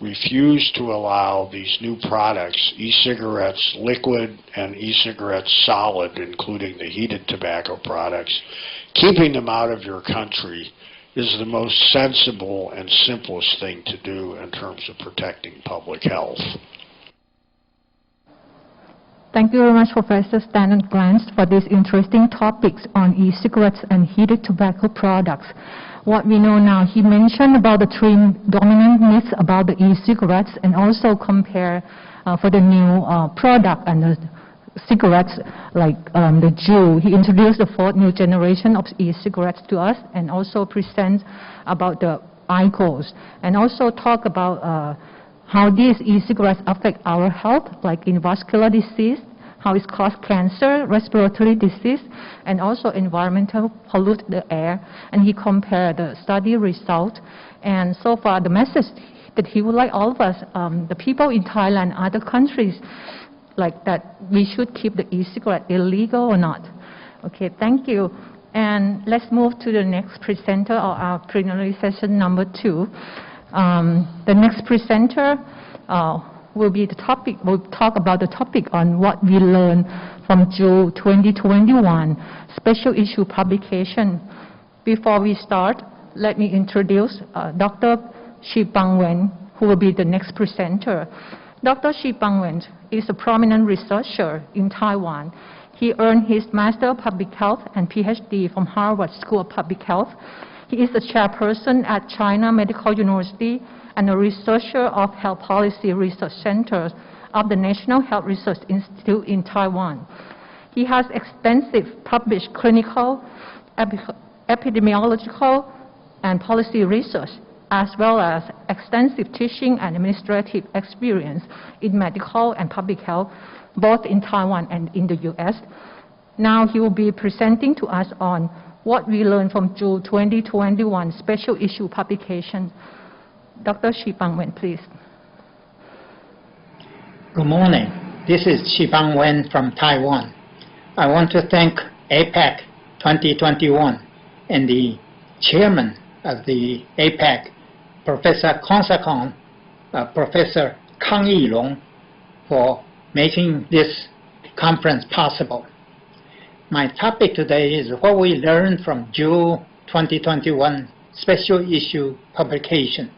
refused to allow these new products, e-cigarettes liquid and e-cigarettes solid, including the heated tobacco products, keeping them out of your country is the most sensible and simplest thing to do in terms of protecting public health. Thank you very much, Professor Stan and Grant, for these interesting topics on e-cigarettes and heated tobacco products. What we know now, he mentioned about the three dominant myths about the e-cigarettes and also compare for the new product and the cigarettes like the Jew. He introduced the fourth new generation of e-cigarettes to us and also present about the IQOS and also talk about how these e-cigarettes affect our health, like in vascular disease, how it causes cancer, respiratory disease, and also environmental pollute the air. And he compared the study result. And so far, the message that he would like all of us, the people in Thailand, other countries, like that we should keep the e-cigarette illegal or not. Okay, thank you. And let's move to the next presenter of our plenary session number 2. The next presenter will be the topic, will talk about the topic on what we learned from June 2021 special issue publication. Before we start, let me introduce Dr. Shipang Wen, who will be the next presenter. Dr. Shipang Wen is a prominent researcher in Taiwan. He earned his Master of Public Health and PhD from Harvard School of Public Health. He is the chairperson at China Medical University and a researcher of Health Policy Research Center of the National Health Research Institute in Taiwan. He has extensive published clinical, epidemiological, and policy research, as well as extensive teaching and administrative experience in medical and public health, both in Taiwan and in the U.S. Now he will be presenting to us on what we learned from June 2021 special issue publication. Dr. Shipang Wen, please. Good morning. This is Shipang Wen from Taiwan. I want to thank APACT 2021 and the chairman of the APACT, Professor Konsakon, Professor Kang Yilong, for making this conference possible. My topic today is what we learned from June 2021 special issue publication.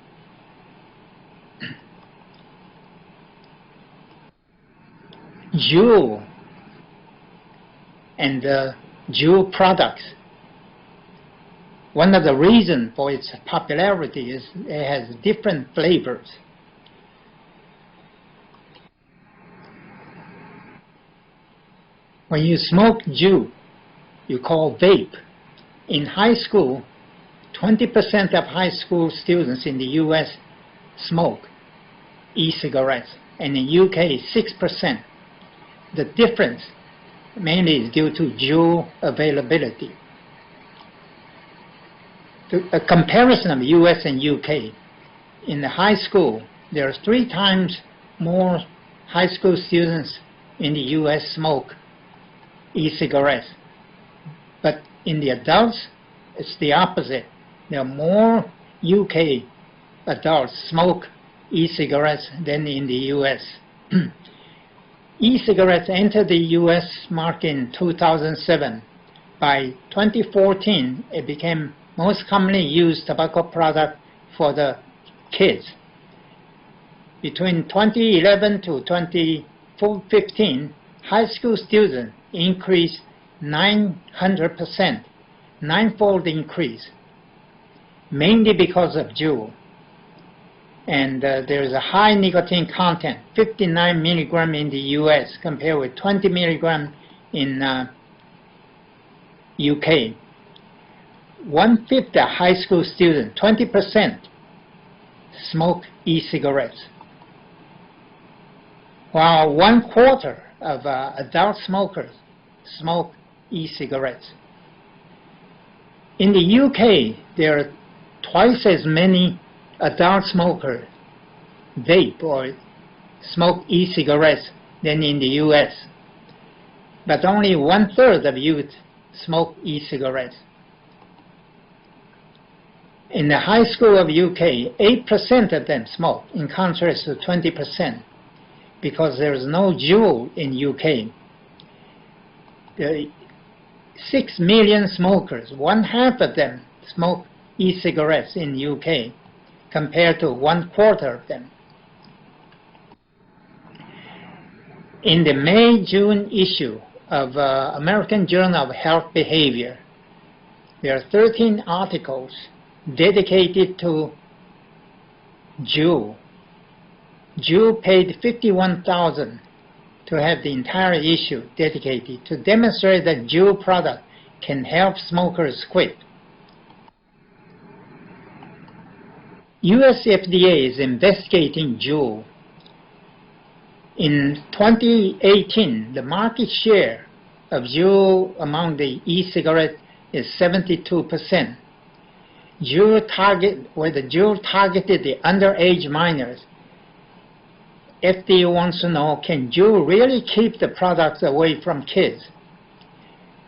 Juul and the Juul products, one of the reasons for its popularity is it has different flavors. When you smoke Juul, you call vape. In high school, 20% of high school students in the US smoke e-cigarettes, and in UK, 6%. The difference mainly is due to Juul availability. A comparison of US and UK. In the high school, there are 3 times more high school students in the US smoke e-cigarettes. But in the adults, it's the opposite. There are more UK adults smoke e-cigarettes than in the US. E-cigarettes entered the US market in 2007. By 2014, it became most commonly used tobacco product for the kids. Between 2011 to 2015, high school students increased 900%, 9-fold increase, mainly because of Juul. And there is a high nicotine content, 59 milligram in the US compared with 20 milligram in UK. 1/5 of high school students, 20%, smoke e-cigarettes, while 1/4 of adult smokers smoke e-cigarettes. In the UK, there are twice as many adult smokers vape or smoke e-cigarettes than in the US, but only 1/3 of youth smoke e-cigarettes. In the high school of UK, 8% of them smoke, in contrast to 20%, because there is no Juul in UK. There are 6 million smokers, 1/2 of them smoke e-cigarettes in UK, compared to 1/4 of them. In the May-June issue of American Journal of Health Behavior, there are 13 articles dedicated to Juul. Juul paid $51,000 to have the entire issue dedicated to demonstrate that Juul product can help smokers quit. U.S. FDA is investigating Juul. In 2018, the market share of Juul among the e-cigarette is 72%. Whether Juul targeted the underage minors, FDA wants to know, can Juul really keep the products away from kids?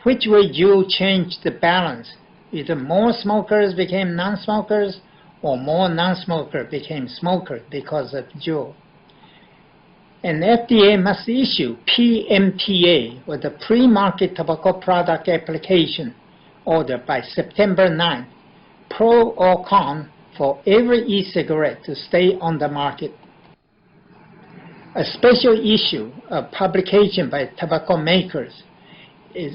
Which way Juul changed the balance? Either more smokers became non-smokers or more non-smokers became smokers because of Juul. And FDA must issue PMTA, or the pre-market tobacco product application order, by September 9th, pro or con, for every e-cigarette to stay on the market. A special issue of publication by tobacco makers is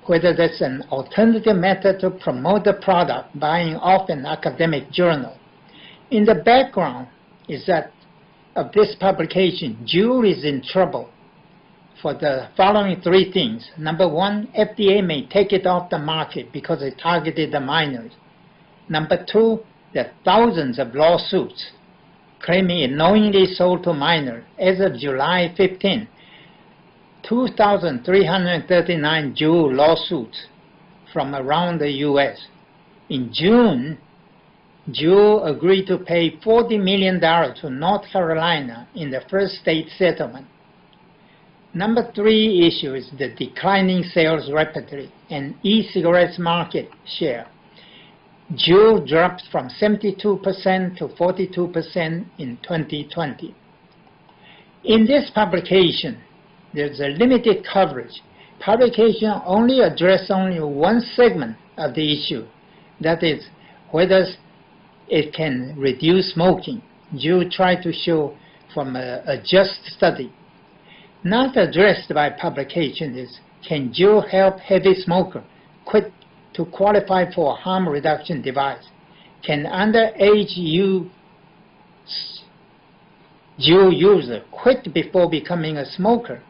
whether that's an alternative method to promote the product, buying off an academic journal. In the background is that of this publication, Juul is in trouble for the following three things. Number one, FDA may take it off the market because it targeted the minors. Number two, there are thousands of lawsuits claiming it knowingly sold to minors. As of July 15, 2,339 Juul lawsuits from around the U.S. In June, Juul agreed to pay $40 million to North Carolina in the first state settlement. Number three issue is the declining sales rapidly and e-cigarettes market share. Juul dropped from 72% to 42% in 2020. In this publication, there's a limited coverage. Publication only addressed only one segment of the issue, that is, whether it can reduce smoking. Juul tried to show from a just study. Not addressed by publication is, can Juul help heavy smoker quit to qualify for a harm reduction device? Can underage Juul user quit before becoming a smoker?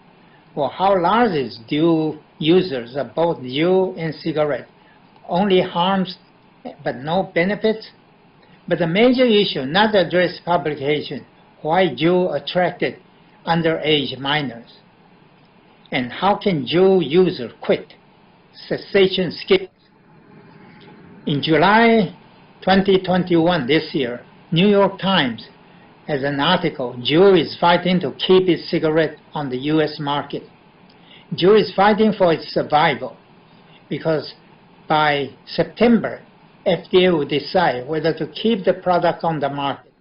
Or how large is Juul users of both Juul and cigarette? Only harms but no benefits? But the major issue not addressed publication, why Juul attracted underage minors. And how can Juul user quit? Cessation skills. In July 2021, this year, New York Times has an article, Juul is fighting to keep its cigarette on the U.S. market. Juul is fighting for its survival because by September, FDA will decide whether to keep the product on the market.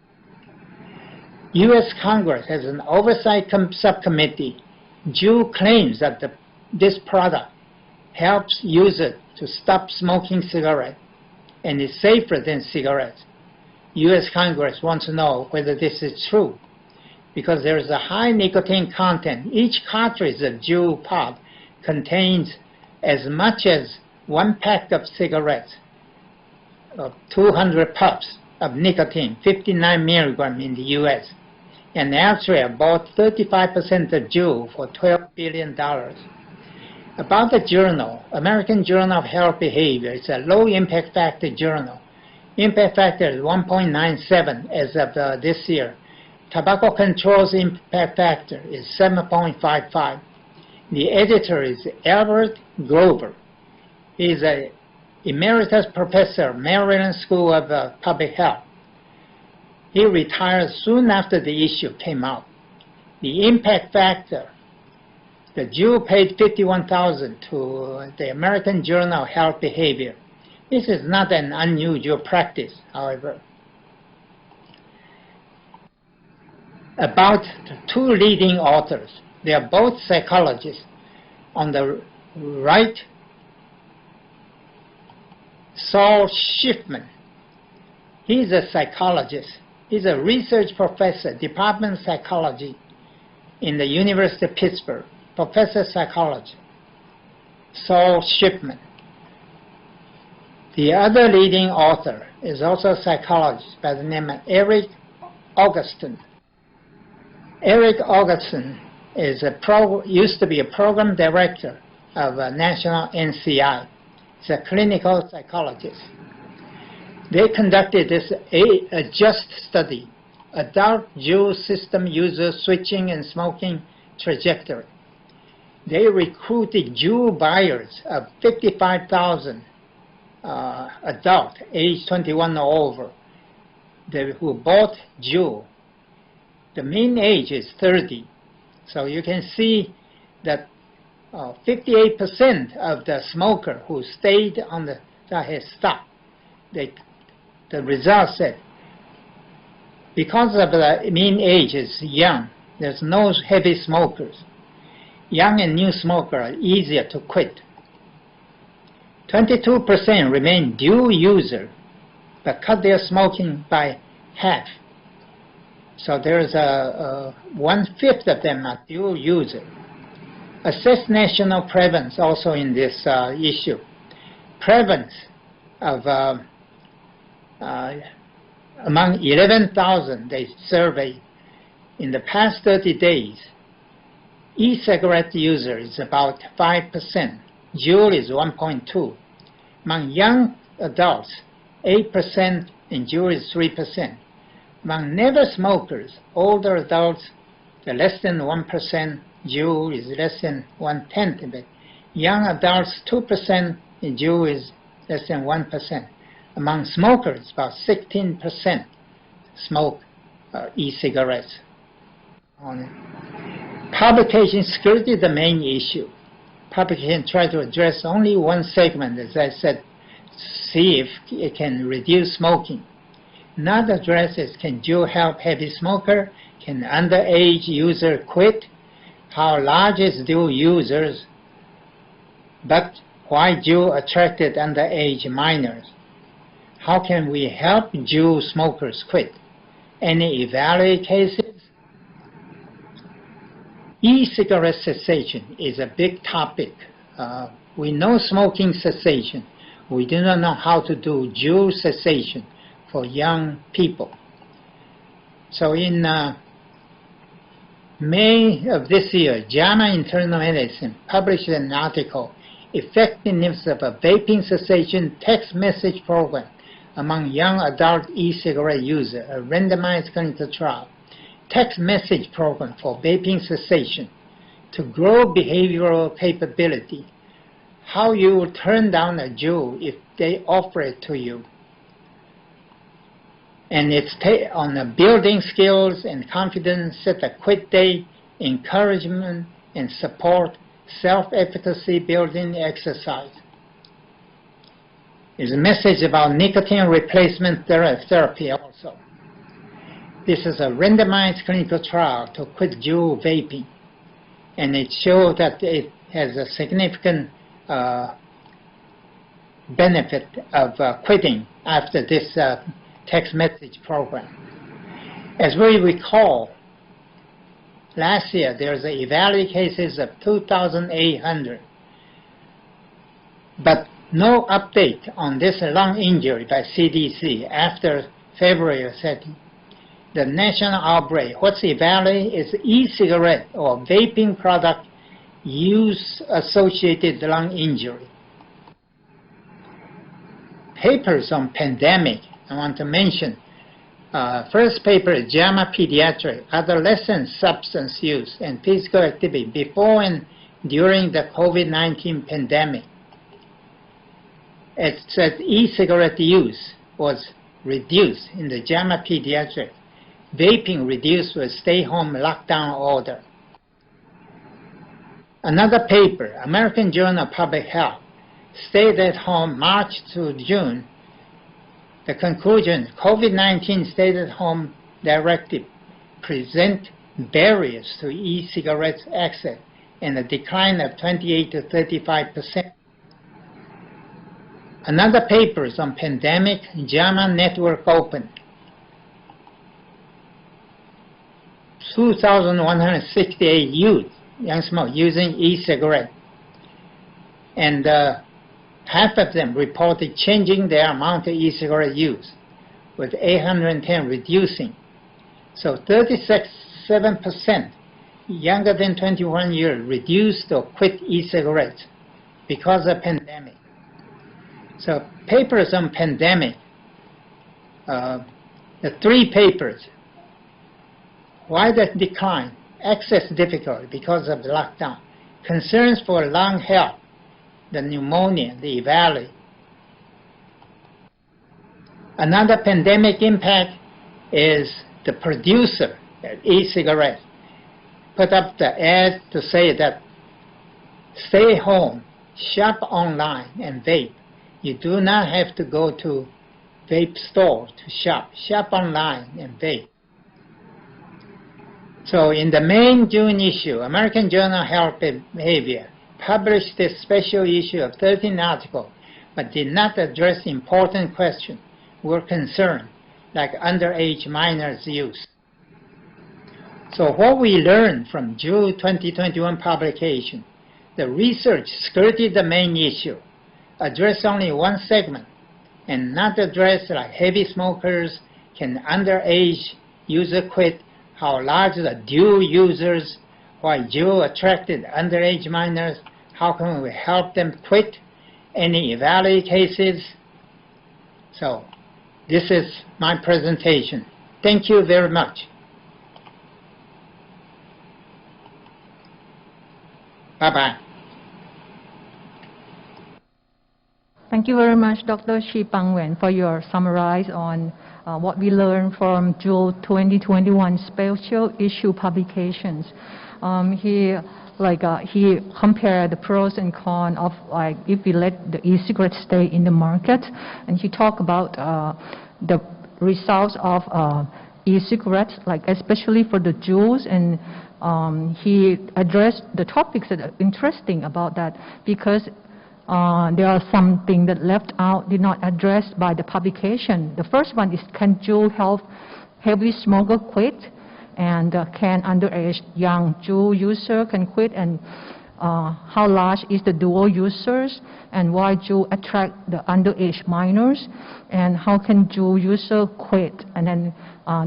U.S. Congress has an oversight subcommittee. Juul claims that this product helps users to stop smoking cigarettes and is safer than cigarettes. U.S. Congress wants to know whether this is true because there is a high nicotine content. Each cartridge of Juul pod contains as much as one pack of cigarettes, 200 puffs of nicotine, 59 milligrams in the U.S. And Altria bought 35% of Juul for $12 billion. About the journal, American Journal of Health Behavior, it's a low impact factor journal. Impact factor is 1.97 as of this year. Tobacco Control's impact factor is 7.55. The editor is Albert Grover. He is an emeritus professor, Maryland School of Public Health. He retired soon after the issue came out. The impact factor, the Juul paid $51,000 to the American Journal of Health Behavior. This is not an unusual practice, however. About the two leading authors, they are both psychologists. On the right, Saul Schiffman. He's a psychologist. He's a research professor, Department of Psychology in the University of Pittsburgh, professor of psychology, Saul Schiffman. The other leading author is also a psychologist by the name of Eric Augustin. Eric Augustin is used to be a program director of National NCI. He's a clinical psychologist. They conducted this JUST study, Adult Juul System User Switching and Smoking Trajectory. They recruited Juul buyers of 55,000 adults age 21 or over who bought Juul. The mean age is 30. So you can see that 58% of the smoker who stayed on that has stopped. The results said, because of the mean age is young, there's no heavy smokers. Young and new smokers are easier to quit. 22% remain dual user, but cut their smoking by half. So there's 1/5 of them are dual user. Assess national prevalence also in this issue. Prevalence of among 11,000 they surveyed in the past 30 days, e-cigarette user is about 5%. Juul is 1.2. Among young adults, 8%, and Juul is 3%. Among never smokers, older adults, they're less than 1%. Juul is less than 1/10 of it. Young adults, 2%, and Juul is less than 1%. Among smokers, about 16% smoke e-cigarettes. Publication security is the main issue. Publication try to address only one segment, as I said, see if it can reduce smoking. Not address is, can Juul help heavy smoker? Can underage user quit? How large is dual users? But why Juul attracted underage minors? How can we help Juul smokers quit? Any evaluate cases? E-cigarette cessation is a big topic. We know smoking cessation. We do not know how to do Juul cessation for young people. So in May of this year, JAMA Internal Medicine published an article, Effectiveness of a Vaping Cessation Text Message Program Among Young Adult E-Cigarette Users, a randomized clinical trial. Text message program for vaping cessation to grow behavioral capability. How you will turn down a Juul if they offer it to you. And it's on the building skills and confidence, set a quit date, encouragement and support, self-efficacy building exercise. There's a message about nicotine replacement therapy also. This is a randomized clinical trial to quit Juul vaping, and it showed that it has a significant benefit of quitting after this text message program. As we recall, last year there's a evaluate cases of 2,800, but no update on this lung injury by CDC after February said the national outbreak. What's evaluated is e-cigarette or vaping product use associated lung injury. Papers on pandemic, I want to mention. First paper is JAMA Pediatric, Adolescent Substance Use and Physical Activity Before and During the COVID-19 Pandemic. It said e-cigarette use was reduced in the JAMA Pediatric. Vaping reduced with stay-home lockdown order. Another paper, American Journal of Public Health, stayed at home March to June. The conclusion, COVID-19 stay-at-home directive present barriers to e-cigarettes access and a decline of 28 to 35%. Another paper is on pandemic, JAMA Network Open. 2,168 youth, young smokers, using e-cigarette. And half of them reported changing their amount of e-cigarette use, with 810 reducing. So 37% younger than 21 years reduced or quit e-cigarettes because of pandemic. So papers on pandemic, the 3 papers, why the decline? Access difficulty because of the lockdown. Concerns for lung health, the pneumonia, the EVALI. Another pandemic impact is the producer of e-cigarettes put up the ad to say that stay home, shop online, and vape. You do not have to go to vape store to shop. Shop online and vape. So in the main June issue, American Journal of Health Behavior published this special issue of 13 articles, but did not address important questions we're concerned, like underage minors' use. So what we learned from June 2021 publication, the research skirted the main issue, addressed only one segment, and not address like heavy smokers, can underage user quit, how large the dual users, why dual attracted underage minors, how can we help them quit, any EVALI cases. So this is my presentation. Thank you very much. Bye-bye. Thank you very much, Dr. Chi Pang Wen, for your summarize on what we learned from June 2021 special issue publications. He compared the pros and cons of if we let the e-cigarette stay in the market, and he talked about the results of e-cigarettes, especially for the Juuls, and he addressed the topics that are interesting about that, because there are some things that left out, did not addressed by the publication. The first one is, can Juul help heavy smoker quit? And can underage young Juul user can quit? And how large is the dual users? And why Juul attract the underage minors? And how can Juul user quit? And then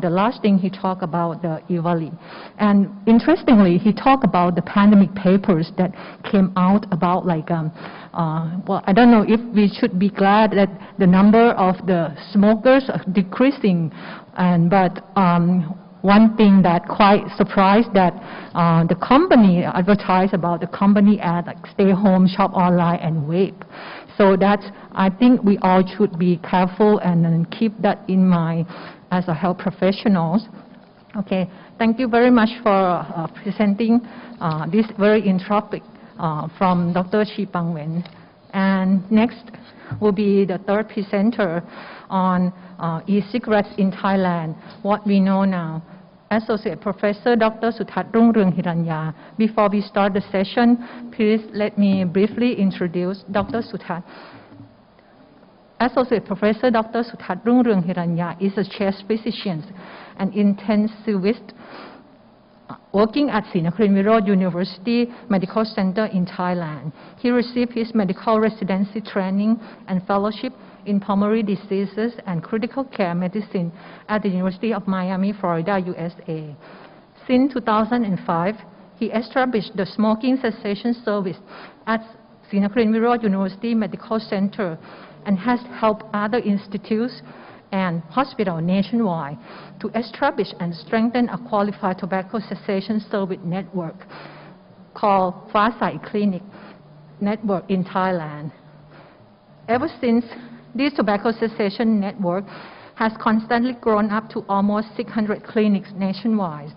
the last thing he talked about the EVALI. And interestingly, he talked about the pandemic papers that came out about well, I don't know if we should be glad that the number of the smokers are decreasing, but one thing that quite surprised that the company advertised about the company ad stay home, shop online, and vape. So that's, I think we all should be careful and keep that in mind as a health professionals. Okay, thank you very much for presenting this very interesting topic from Dr. Chi Pang Wen. And next will be the third presenter on e-cigarettes in Thailand, what we know now. Associate Professor Dr. Suta Rungrung Hiranya. Before we start the session, please let me briefly introduce Dr. Suta. Associate Professor Dr. Suta Rungrung Hiranya is a chest physician and intensivist working at Sinakhrin University Medical Center in Thailand. He received his medical residency training and fellowship in pulmonary diseases and critical care medicine at the University of Miami, Florida, USA. Since 2005, he established the smoking cessation service at Sinakhrin University Medical Center and has helped other institutes and hospitals nationwide to establish and strengthen a qualified tobacco cessation service network called Phasai Clinic Network in Thailand. Ever since, this tobacco cessation network has constantly grown up to almost 600 clinics nationwide.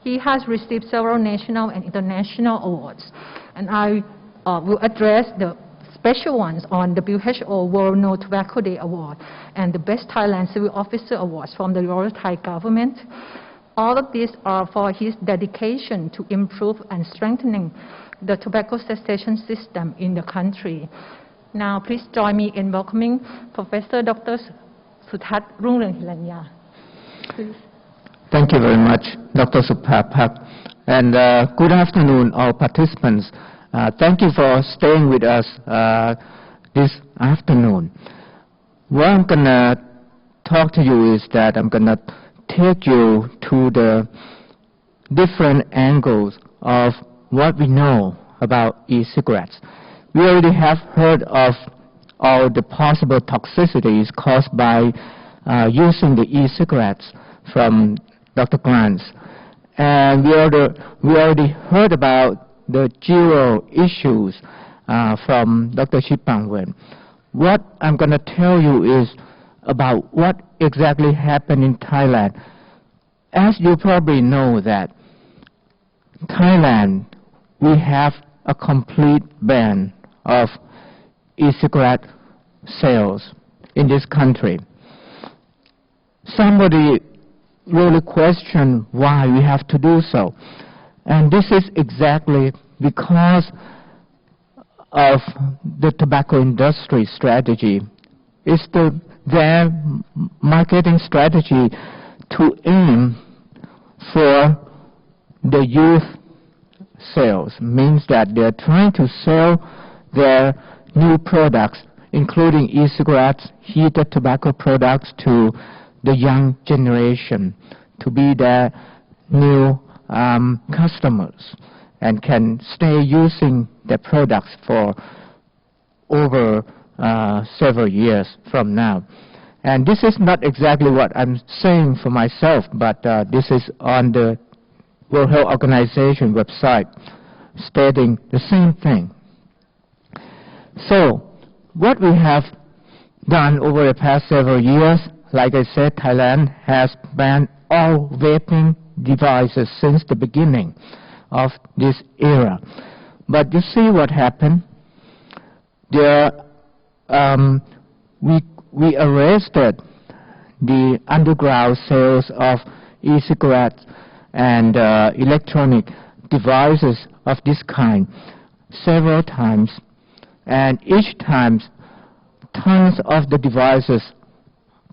He has received several national and international awards, and I will address the special ones on the WHO World No Tobacco Day Award and the Best Thailand Civil Officer Awards from the Royal Thai government. All of these are for his dedication to improve and strengthening the tobacco cessation system in the country. Now, please join me in welcoming Professor Dr. Suta Rungrung Hiranya. Please. Thank you very much, Dr. Supapak. And good afternoon, all participants. Thank you for staying with us this afternoon. What I'm going to talk to you is that I'm going to take you to the different angles of what we know about e-cigarettes. We already have heard of all the possible toxicities caused by using the e-cigarettes from Dr. Grants. And we already heard about the zero issues from Dr. Chipang Wen. What I'm going to tell you is about what exactly happened in Thailand. As you probably know that Thailand, we have a complete ban of e-cigarette sales in this country. Somebody really questioned why we have to do so. And this is exactly because of the tobacco industry strategy. It's their marketing strategy to aim for the youth sales. Means that they're trying to sell their new products, including e-cigarettes, heated tobacco products, to the young generation, to be their new customers, and can stay using their products for over several years from now. And this is not exactly what I'm saying for myself, but this is on the World Health Organization website stating the same thing. So what we have done over the past several years, like I said, Thailand has banned all vaping devices since the beginning of this era. But you see what happened? There, we arrested the underground sales of e-cigarettes and electronic devices of this kind several times, and each time tons of the devices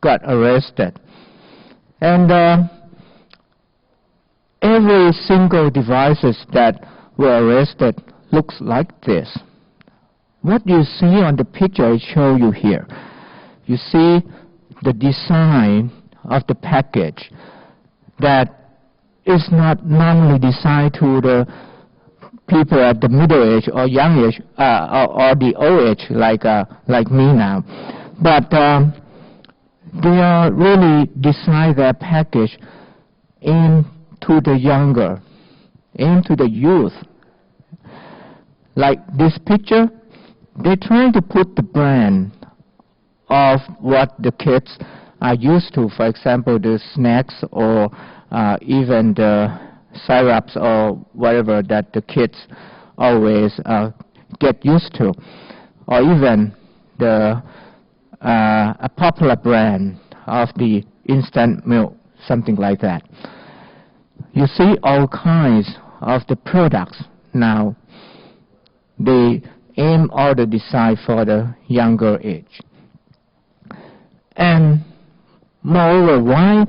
got arrested. And every single devices that were arrested looks like this. What you see on the picture I show you here, you see the design of the package that is not normally designed to the people at the middle age or young age or the old age like me now. But they are really designed their package into the younger, into the youth. Like this picture, they're trying to put the brand of what the kids are used to, for example, the snacks or even the syrups or whatever that the kids always get used to, or even the a popular brand of the instant milk, something like that. You see all kinds of the products now. They aim all the design for the younger age. And moreover, why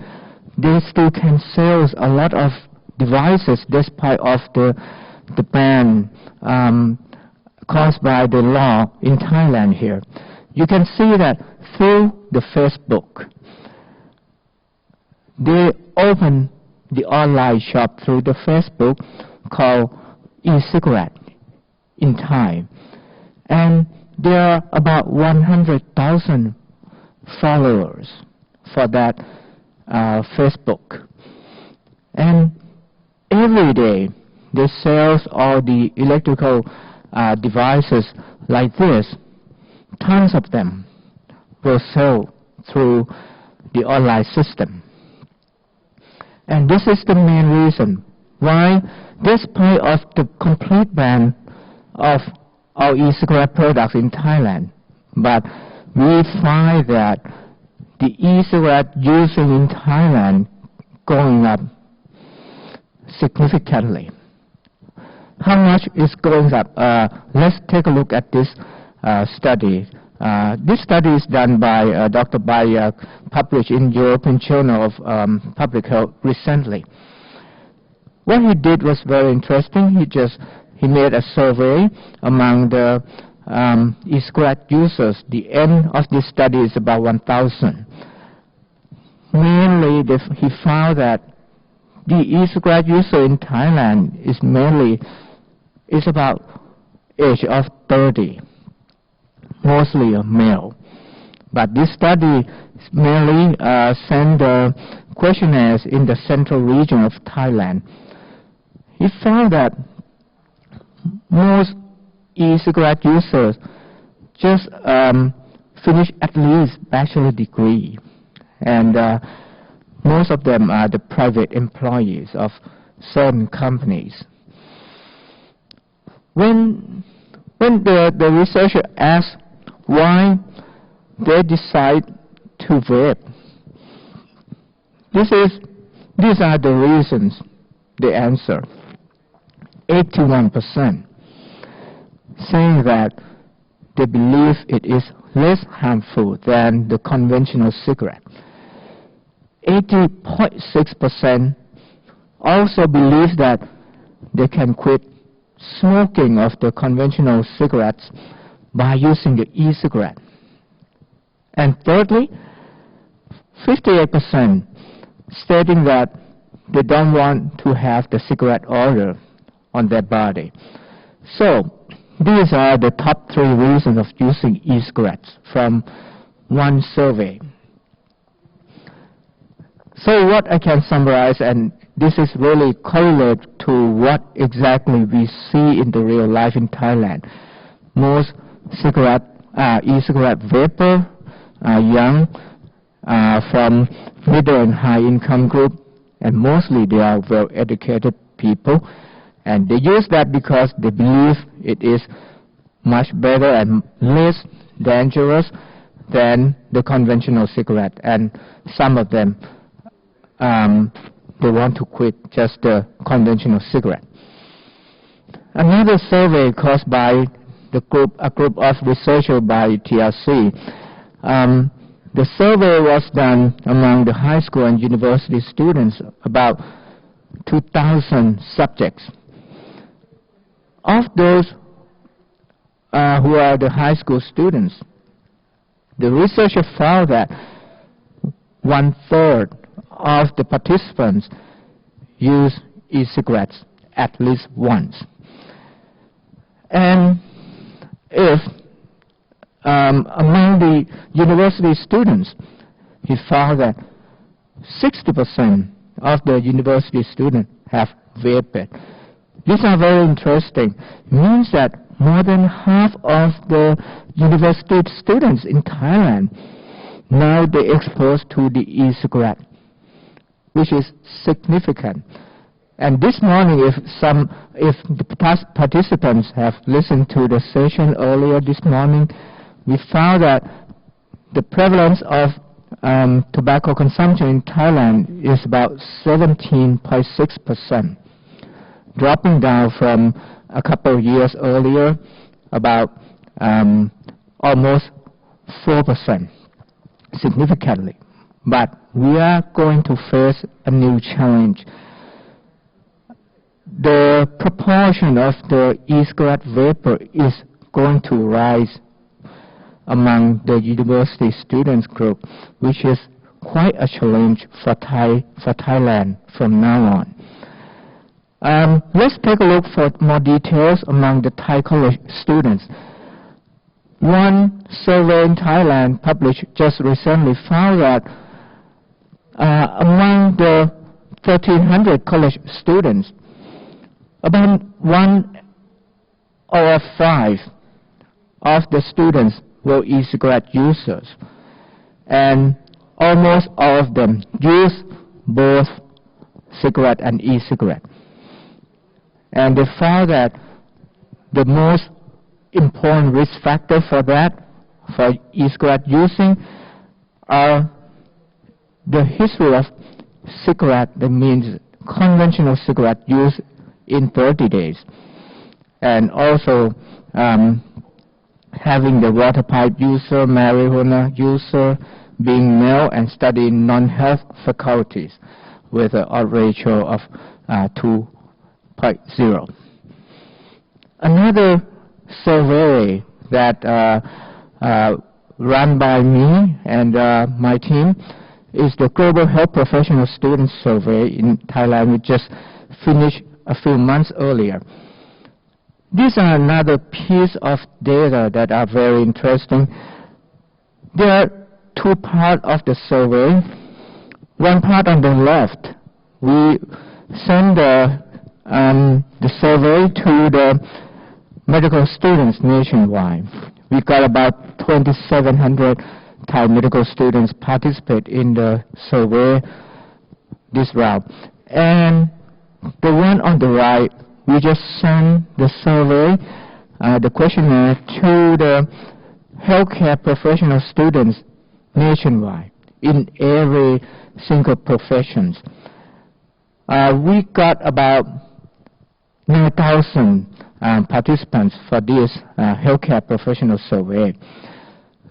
they still can sell a lot of devices despite of the ban caused by the law in Thailand here. You can see that through the Facebook. They open the online shop through the Facebook called e-cigarette in Thai. And there are about 100,000 followers for that Facebook. And every day they sell all the electrical devices like this. Tons of them will sell through the online system. And this is the main reason why, despite of the complete ban of our e-cigarette products in Thailand, but we find that the e-cigarette using in Thailand going up significantly. How much is going up? Let's take a look at this study. This study is done by Dr. Bayak, published in European Journal of Public Health recently. What he did was very interesting. He made a survey among the e-cigarette users. The end of this study is about 1,000. Mainly, he found that the e-cigarette user in Thailand is about age of 30, mostly a male. But this study merely sent the questionnaires in the central region of Thailand. It found that most e-cigarette users just finish at least bachelor degree, and most of them are the private employees of certain companies. When the researcher asked why they decide to vape, these are the reasons they answer. 81% saying that they believe it is less harmful than the conventional cigarette. 80.6% also believe that they can quit smoking of the conventional cigarettes by using the e-cigarette. And thirdly, 58% stating that they don't want to have the cigarette odor on their body. So these are the top 3 reasons of using e-cigarettes from one survey. So what I can summarize, and this is really correlated to what exactly we see in the real life in Thailand. Most e-cigarette vapor are young, from middle and high income group, and mostly they are well-educated people. And they use that because they believe it is much better and less dangerous than the conventional cigarette. And some of them, they want to quit just the conventional cigarette. Another survey caused by a group of researchers by TRC. The survey was done among the high school and university students, about 2,000 subjects. Of those who are the high school students, the researcher found that 1/3 of the participants use e-cigarettes at least once. And if among the university students, he found that 60% of the university students have vaped. These are very interesting. It means that more than half of the university students in Thailand now they exposed to the e-cigarette, which is significant. And this morning, if the participants have listened to the session earlier this morning, we found that the prevalence of tobacco consumption in Thailand is about 17.6%, dropping down from a couple of years earlier, about almost 4%, significantly. But we are going to face a new challenge. The proportion of the e-cigarette vapor is going to rise among the university students group, which is quite a challenge for Thailand from now on. Let's take a look for more details among the Thai college students. One survey in Thailand published just recently found that among the 1,300 college students, about 1 out of 5 of the students were e-cigarette users, and almost all of them use both cigarette and e-cigarette. And they found that the most important risk factor for that, for e-cigarette using, are the history of cigarette, that means conventional cigarette use in 30 days, and also having the water pipe user, marijuana user, being male and studying non-health faculties with an odd ratio of 2.0. Another survey that run by me and my team is the Global Health Professional Student Survey in Thailand, we just finished a few months earlier. These are another piece of data that are very interesting. There are two parts of the survey. One part on the left, we send the survey to the medical students nationwide. We got about 2,700 Thai medical students participate in the survey this round. And the one on the right, we just send the survey, the questionnaire, to the healthcare professional students nationwide in every single profession. We got about 9,000 participants for this healthcare professional survey.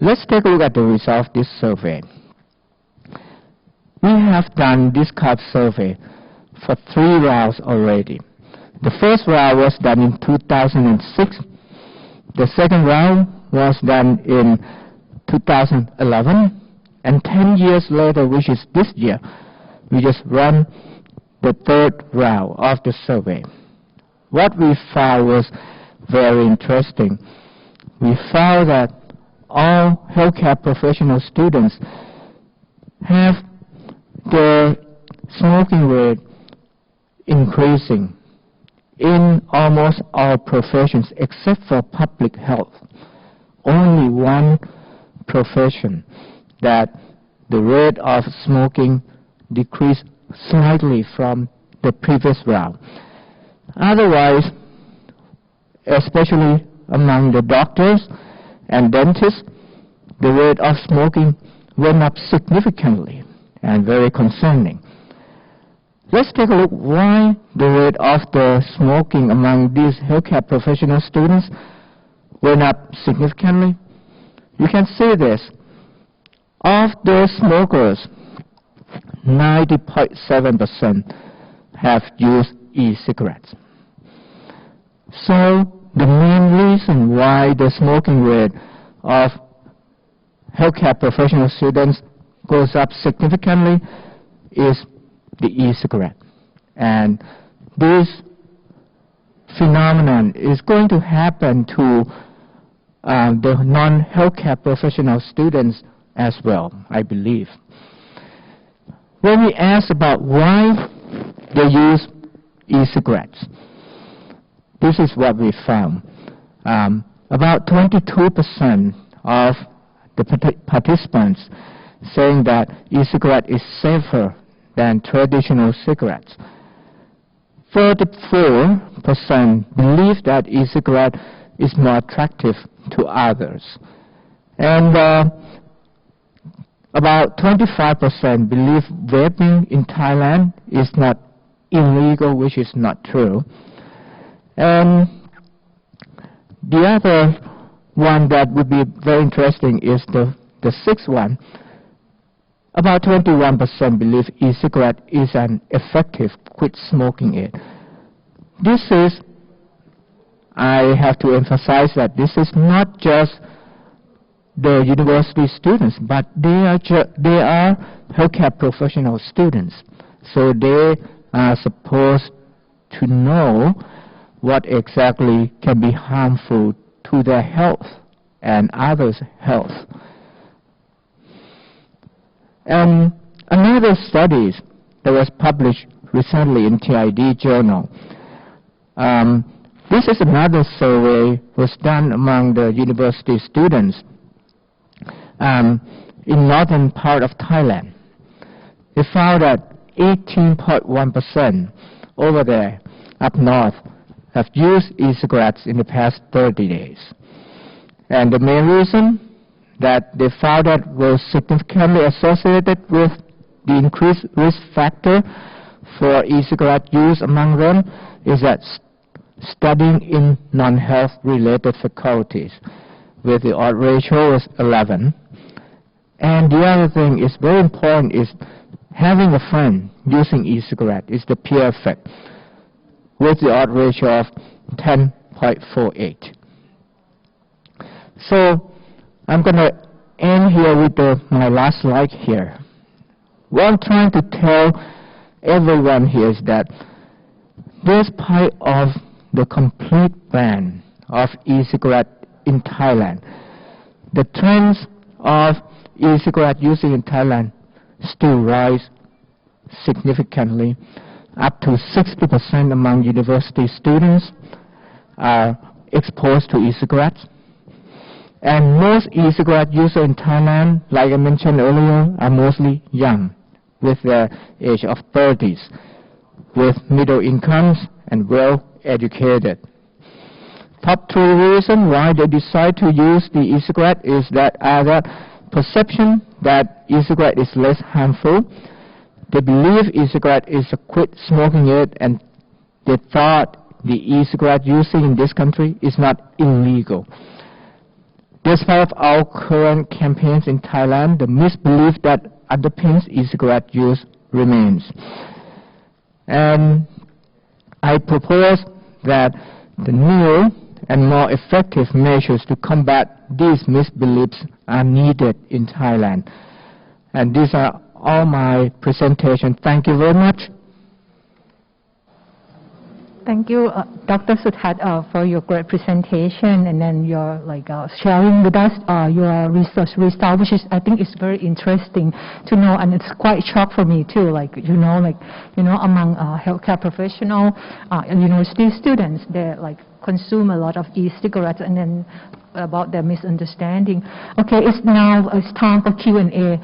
Let's take a look at the result of this survey. We have done this kind of survey for 3 rounds already. The first round was done in 2006. The second round was done in 2011. And 10 years later, which is this year, we just run the third round of the survey. What we found was very interesting. We found that all healthcare professional students have their smoking rate increasing in almost all professions except for public health. Only one profession that the rate of smoking decreased slightly from the previous round. Otherwise, especially among the doctors and dentists, the rate of smoking went up significantly and very concerning. Let's take a look why the rate of the smoking among these healthcare professional students went up significantly. You can see this. Of those smokers, 90.7% have used e-cigarettes. So the main reason why the smoking rate of healthcare professional students goes up significantly is the e-cigarette. And this phenomenon is going to happen to the non-healthcare professional students as well, I believe. When we ask about why they use e-cigarettes, this is what we found. About 22% of the participants saying that e-cigarette is safer than traditional cigarettes. 34% believe that e-cigarette is more attractive to others. And about 25% believe vaping in Thailand is not illegal, which is not true. And the other one that would be very interesting is the sixth one. About 21% believe e-cigarette is an effective quit smoking aid. This is, I have to emphasize that this is not just the university students, but they are healthcare professional students. So they are supposed to know what exactly can be harmful to their health and others' health. And another study that was published recently in TID journal. This is another survey was done among the university students in northern part of Thailand. They found that 18.1% over there up north have used e-cigarettes in the past 30 days. And the main reason that they found that was significantly associated with the increased risk factor for e-cigarette use among them is that studying in non-health related faculties, where the odd ratio was 11. And the other thing is very important is having a friend using e-cigarette is the peer effect, with the odd ratio of 10.48. So I'm going to end here with my last slide here. what I'm trying to tell everyone here is that despite of the complete ban of e-cigarette in Thailand, the trends of e-cigarette using in Thailand still rise significantly. Up to 60% among university students are exposed to e-cigarettes. And most e-cigarette users in Thailand, like I mentioned earlier, are mostly young, with the age of 30s, with middle incomes and well-educated. Top 3 reasons why they decide to use the e-cigarette is that either perception that e-cigarette is less harmful, they believe e-cigarette is a quit smoking it, and they thought the e-cigarette using in this country is not illegal. Despite our current campaigns in Thailand, the misbelief that underpins e-cigarette use remains. And I propose that the new and more effective measures to combat these misbeliefs are needed in Thailand. And these are all my presentation. Thank you very much. Thank you, Dr. Sutat, for your great presentation, and then your sharing with us your research result, which is I think is very interesting to know, and it's quite shock for me too. Among healthcare professional and university students, they consume a lot of e-cigarettes, and then about their misunderstanding. Okay, it's time for Q&A,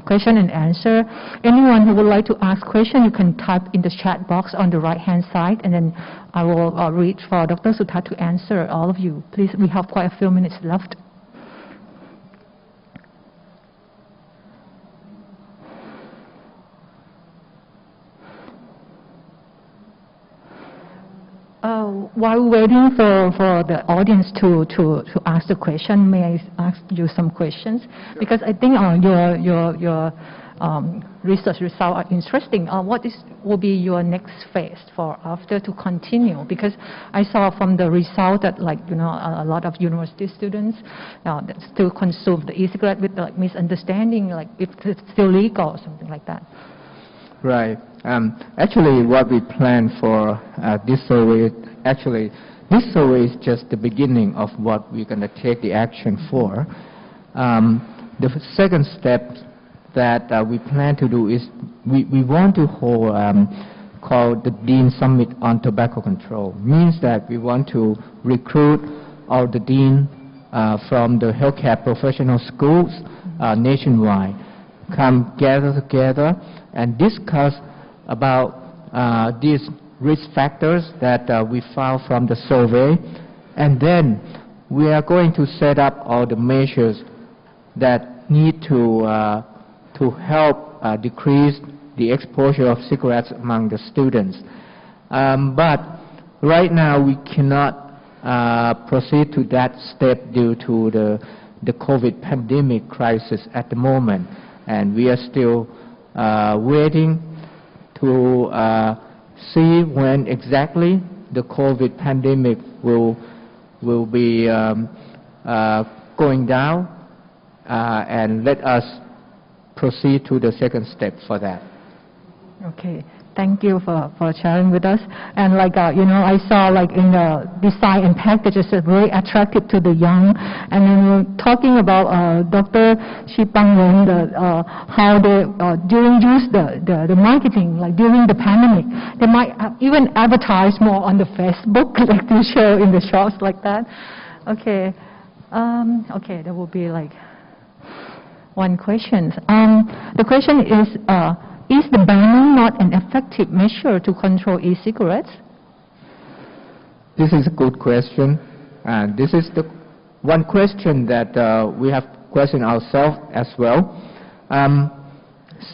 question and answer. Anyone who would like to ask question, you can type in the chat box on the right-hand side, and then I will read for Dr. Sutat to answer all of you. Please, we have quite a few minutes left. While waiting for the audience to ask the question, may I ask you some questions? Sure. Because I think your research results are interesting. What will be your next phase for after to continue? Because I saw from the result that a lot of university students that still consume the e-cigarette with misunderstanding, if it's still legal or something like that. Right. Actually, what we plan for this survey, this survey is just the beginning of what we're going to take the action for. The second step that we plan to do is we want to hold called the Dean Summit on Tobacco Control. Means that we want to recruit all the dean from the healthcare professional schools nationwide, come gather together and discuss about these risk factors that we found from the survey, and then we are going to set up all the measures that need to help decrease the exposure of cigarettes among the students. But right now we cannot proceed to that step due to the COVID pandemic crisis at the moment, and we are still waiting to see when exactly the COVID pandemic will be going down, and let us proceed to the second step for that. Okay. Thank you for sharing with us. And I saw in the design and packages are very attractive to the young. And then we're talking about Dr. Chipang Wen, how they during use the marketing, during the pandemic, they might even advertise more on the Facebook, to show in the shops like that. Okay. Okay, there will be one question. The question is the banning not an effective measure to control e-cigarettes? This is a good question. And this is the one question that we have questioned ourselves as well.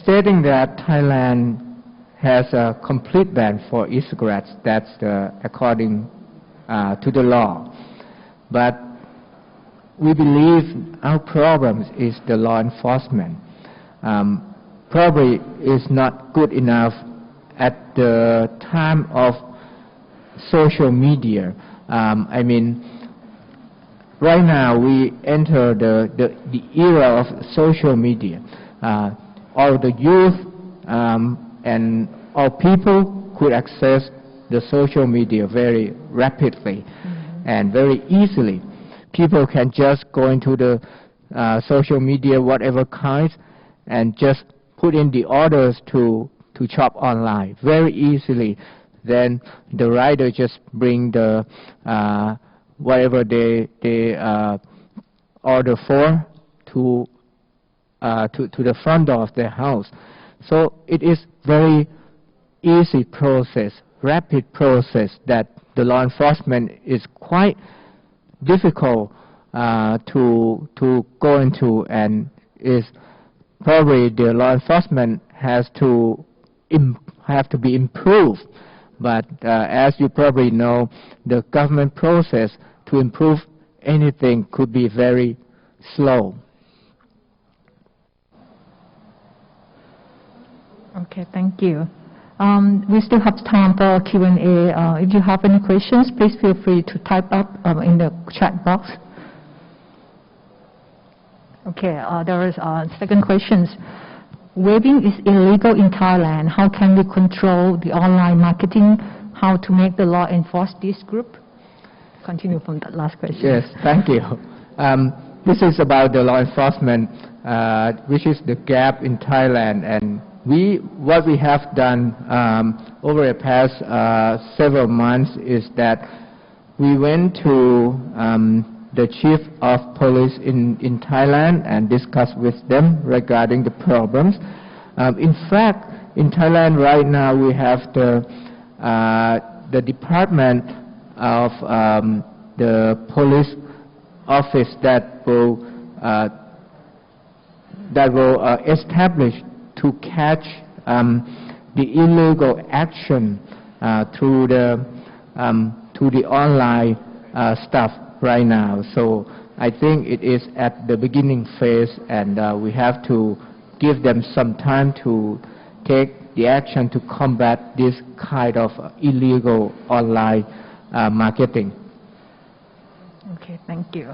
Stating that Thailand has a complete ban for e-cigarettes, that's according to the law. But we believe our problem is the law enforcement. Probably is not good enough at the time of social media. I mean, right now we enter the era of social media. all the youth and all people could access the social media very rapidly and very easily. People can just go into the social media, whatever kind, and just put in the orders to shop online very easily. Then the rider just bring the whatever they order for to the front door of their house. So it is very easy process, rapid process that the law enforcement is quite difficult to go into, and is probably the law enforcement has to be improved. But as you probably know, the government process to improve anything could be very slow. Okay, thank you. We still have time for Q&A. If you have any questions, please feel free to type up in the chat box. Okay, there is second questions. Vaping is illegal in Thailand. How can we control the online marketing? How to make the law enforce this group? Continue from that last question. Yes, thank you. This is about the law enforcement, which is the gap in Thailand. And what we have done over the past several months is that we went to the chief of police in Thailand and discussed with them regarding the problems. In fact, in Thailand right now we have the department of the police office that will establish to catch the illegal action through the online stuff right now. So I think it is at the beginning phase, and we have to give them some time to take the action to combat this kind of illegal online marketing. Okay, thank you.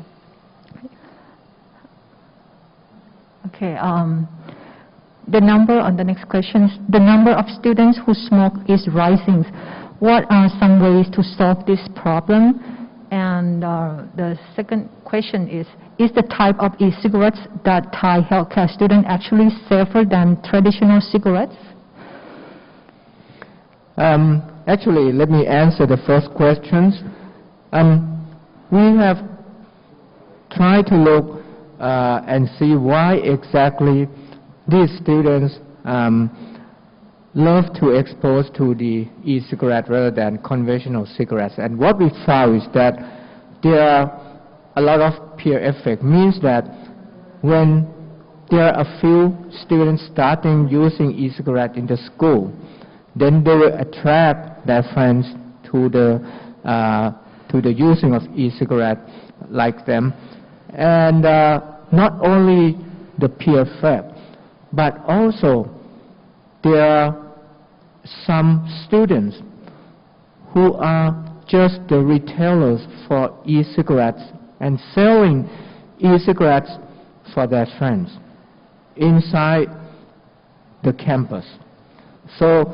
Okay, the number on the next questions, the number of students who smoke is rising. What are some ways to solve this problem? And the second question is the type of e-cigarettes that Thai healthcare students actually safer than traditional cigarettes? Actually, let me answer the first questions. We have tried to look and see why exactly these students love to expose to the e-cigarette rather than conventional cigarettes. And what we found is that there are a lot of peer effect, means that when there are a few students starting using e-cigarette in the school, then they will attract their friends to the using of e-cigarette like them. And not only the peer effect, but also there are some students who are just the retailers for e-cigarettes and selling e-cigarettes for their friends inside the campus. So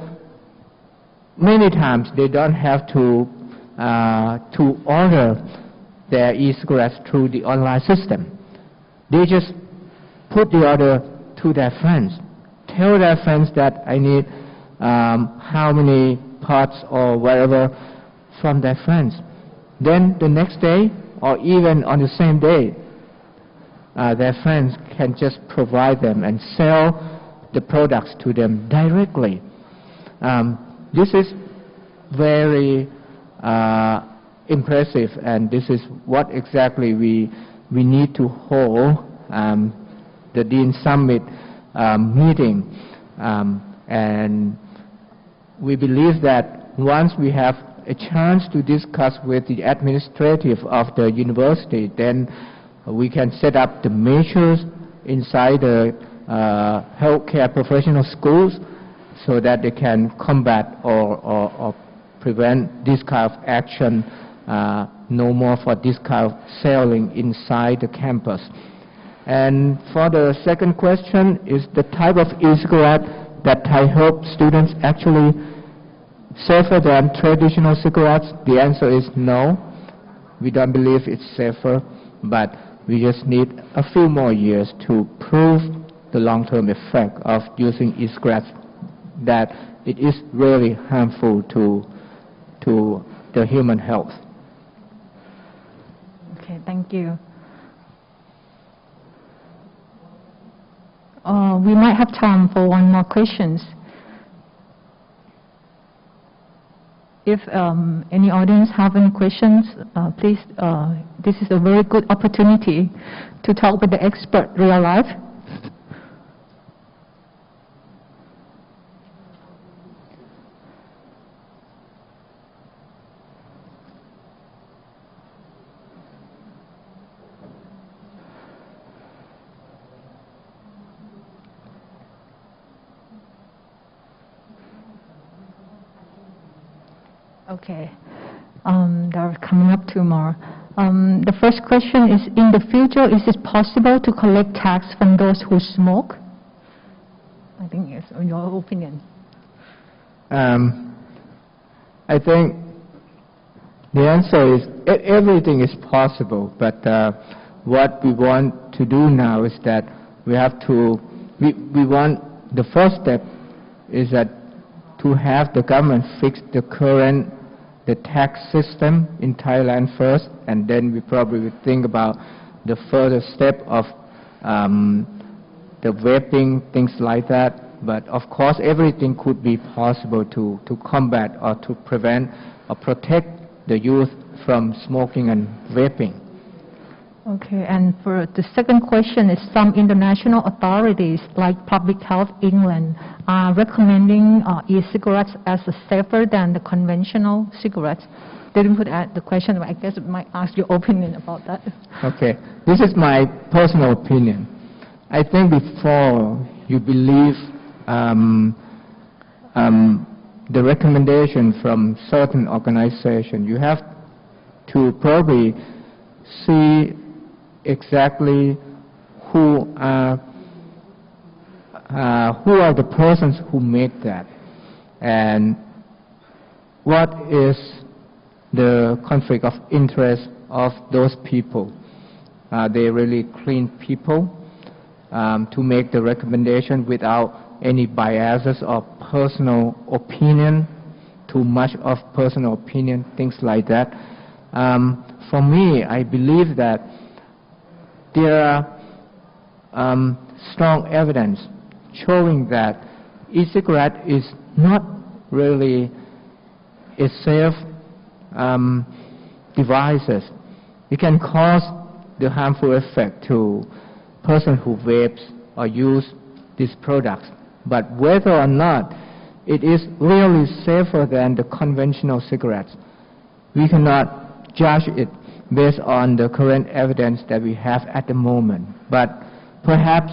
many times they don't have to order their e-cigarettes through the online system. They just put the order to their friends, tell their friends that I need how many pots or whatever from their friends. Then the next day or even on the same day, their friends can just provide them and sell the products to them directly. This is very impressive, and this is what exactly we need to hold the Dean Summit meeting, and we believe that once we have a chance to discuss with the administrative of the university, then we can set up the measures inside the healthcare professional schools so that they can combat or prevent this kind of action, no more for this kind of selling inside the campus. And for the second question, is the type of e-cigarette that I hope students actually safer than traditional cigarettes? The answer is no. We don't believe it's safer, but we just need a few more years to prove the long-term effect of using e-cigarettes, that it is really harmful to the human health. Okay, thank you. We might have time for one more questions. If any audience have any questions, please, this is a very good opportunity to talk with the expert real life. Okay, there are coming up two more. The first question is, in the future, is it possible to collect tax from those who smoke? I think it's in your opinion. I think the answer is everything is possible, but what we want to do now is that we have to, we want, the first step is that to have the government fix the current the tax system in Thailand first, and then we probably would think about the further step of the vaping, things like that. But of course, everything could be possible to combat or to prevent or protect the youth from smoking and vaping. Okay, and for the second question is, some international authorities like Public Health England are recommending e-cigarettes as safer than the conventional cigarettes. They didn't put the question, but I guess I might ask your opinion about that. Okay, this is my personal opinion. I think before you believe the recommendation from certain organizations, you have to probably see exactly who are the persons who made that, and what is the conflict of interest of those people. Are they really clean people to make the recommendation without any biases or personal opinion, too much of personal opinion, things like that. For me, I believe that there are strong evidence showing that e-cigarette is not really a safe devices. It can cause the harmful effect to person who vapes or use these products. But whether or not it is really safer than the conventional cigarettes, we cannot judge it based on the current evidence that we have at the moment. But perhaps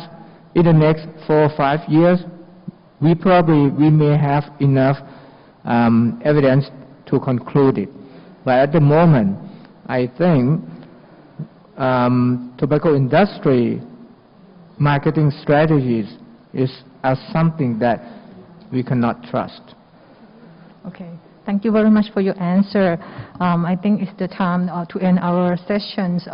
in the next 4 or 5 years, we may have enough evidence to conclude it. But at the moment, I think tobacco industry marketing strategies are something that we cannot trust. Okay. Thank you very much for your answer. I think it's the time to end our sessions.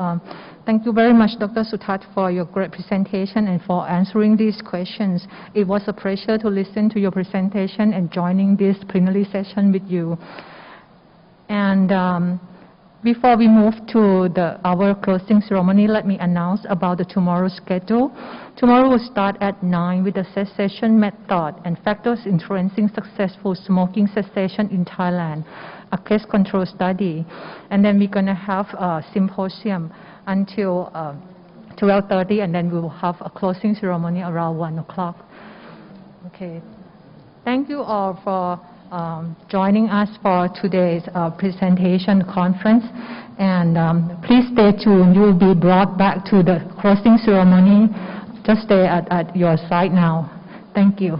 Thank you very much, Dr. Suta, for your great presentation and for answering these questions. It was a pleasure to listen to your presentation and joining this plenary session with you. And before we move to our closing ceremony, let me announce about the tomorrow's schedule. Tomorrow will start at 9 with the cessation method and factors influencing successful smoking cessation in Thailand, a case control study. And then we're going to have a symposium until 12:30, and then we will have a closing ceremony around 1 o'clock. Okay. Thank you all for joining us for today's presentation conference. And please stay tuned. You will be brought back to the closing ceremony. Just stay at your side now. Thank you.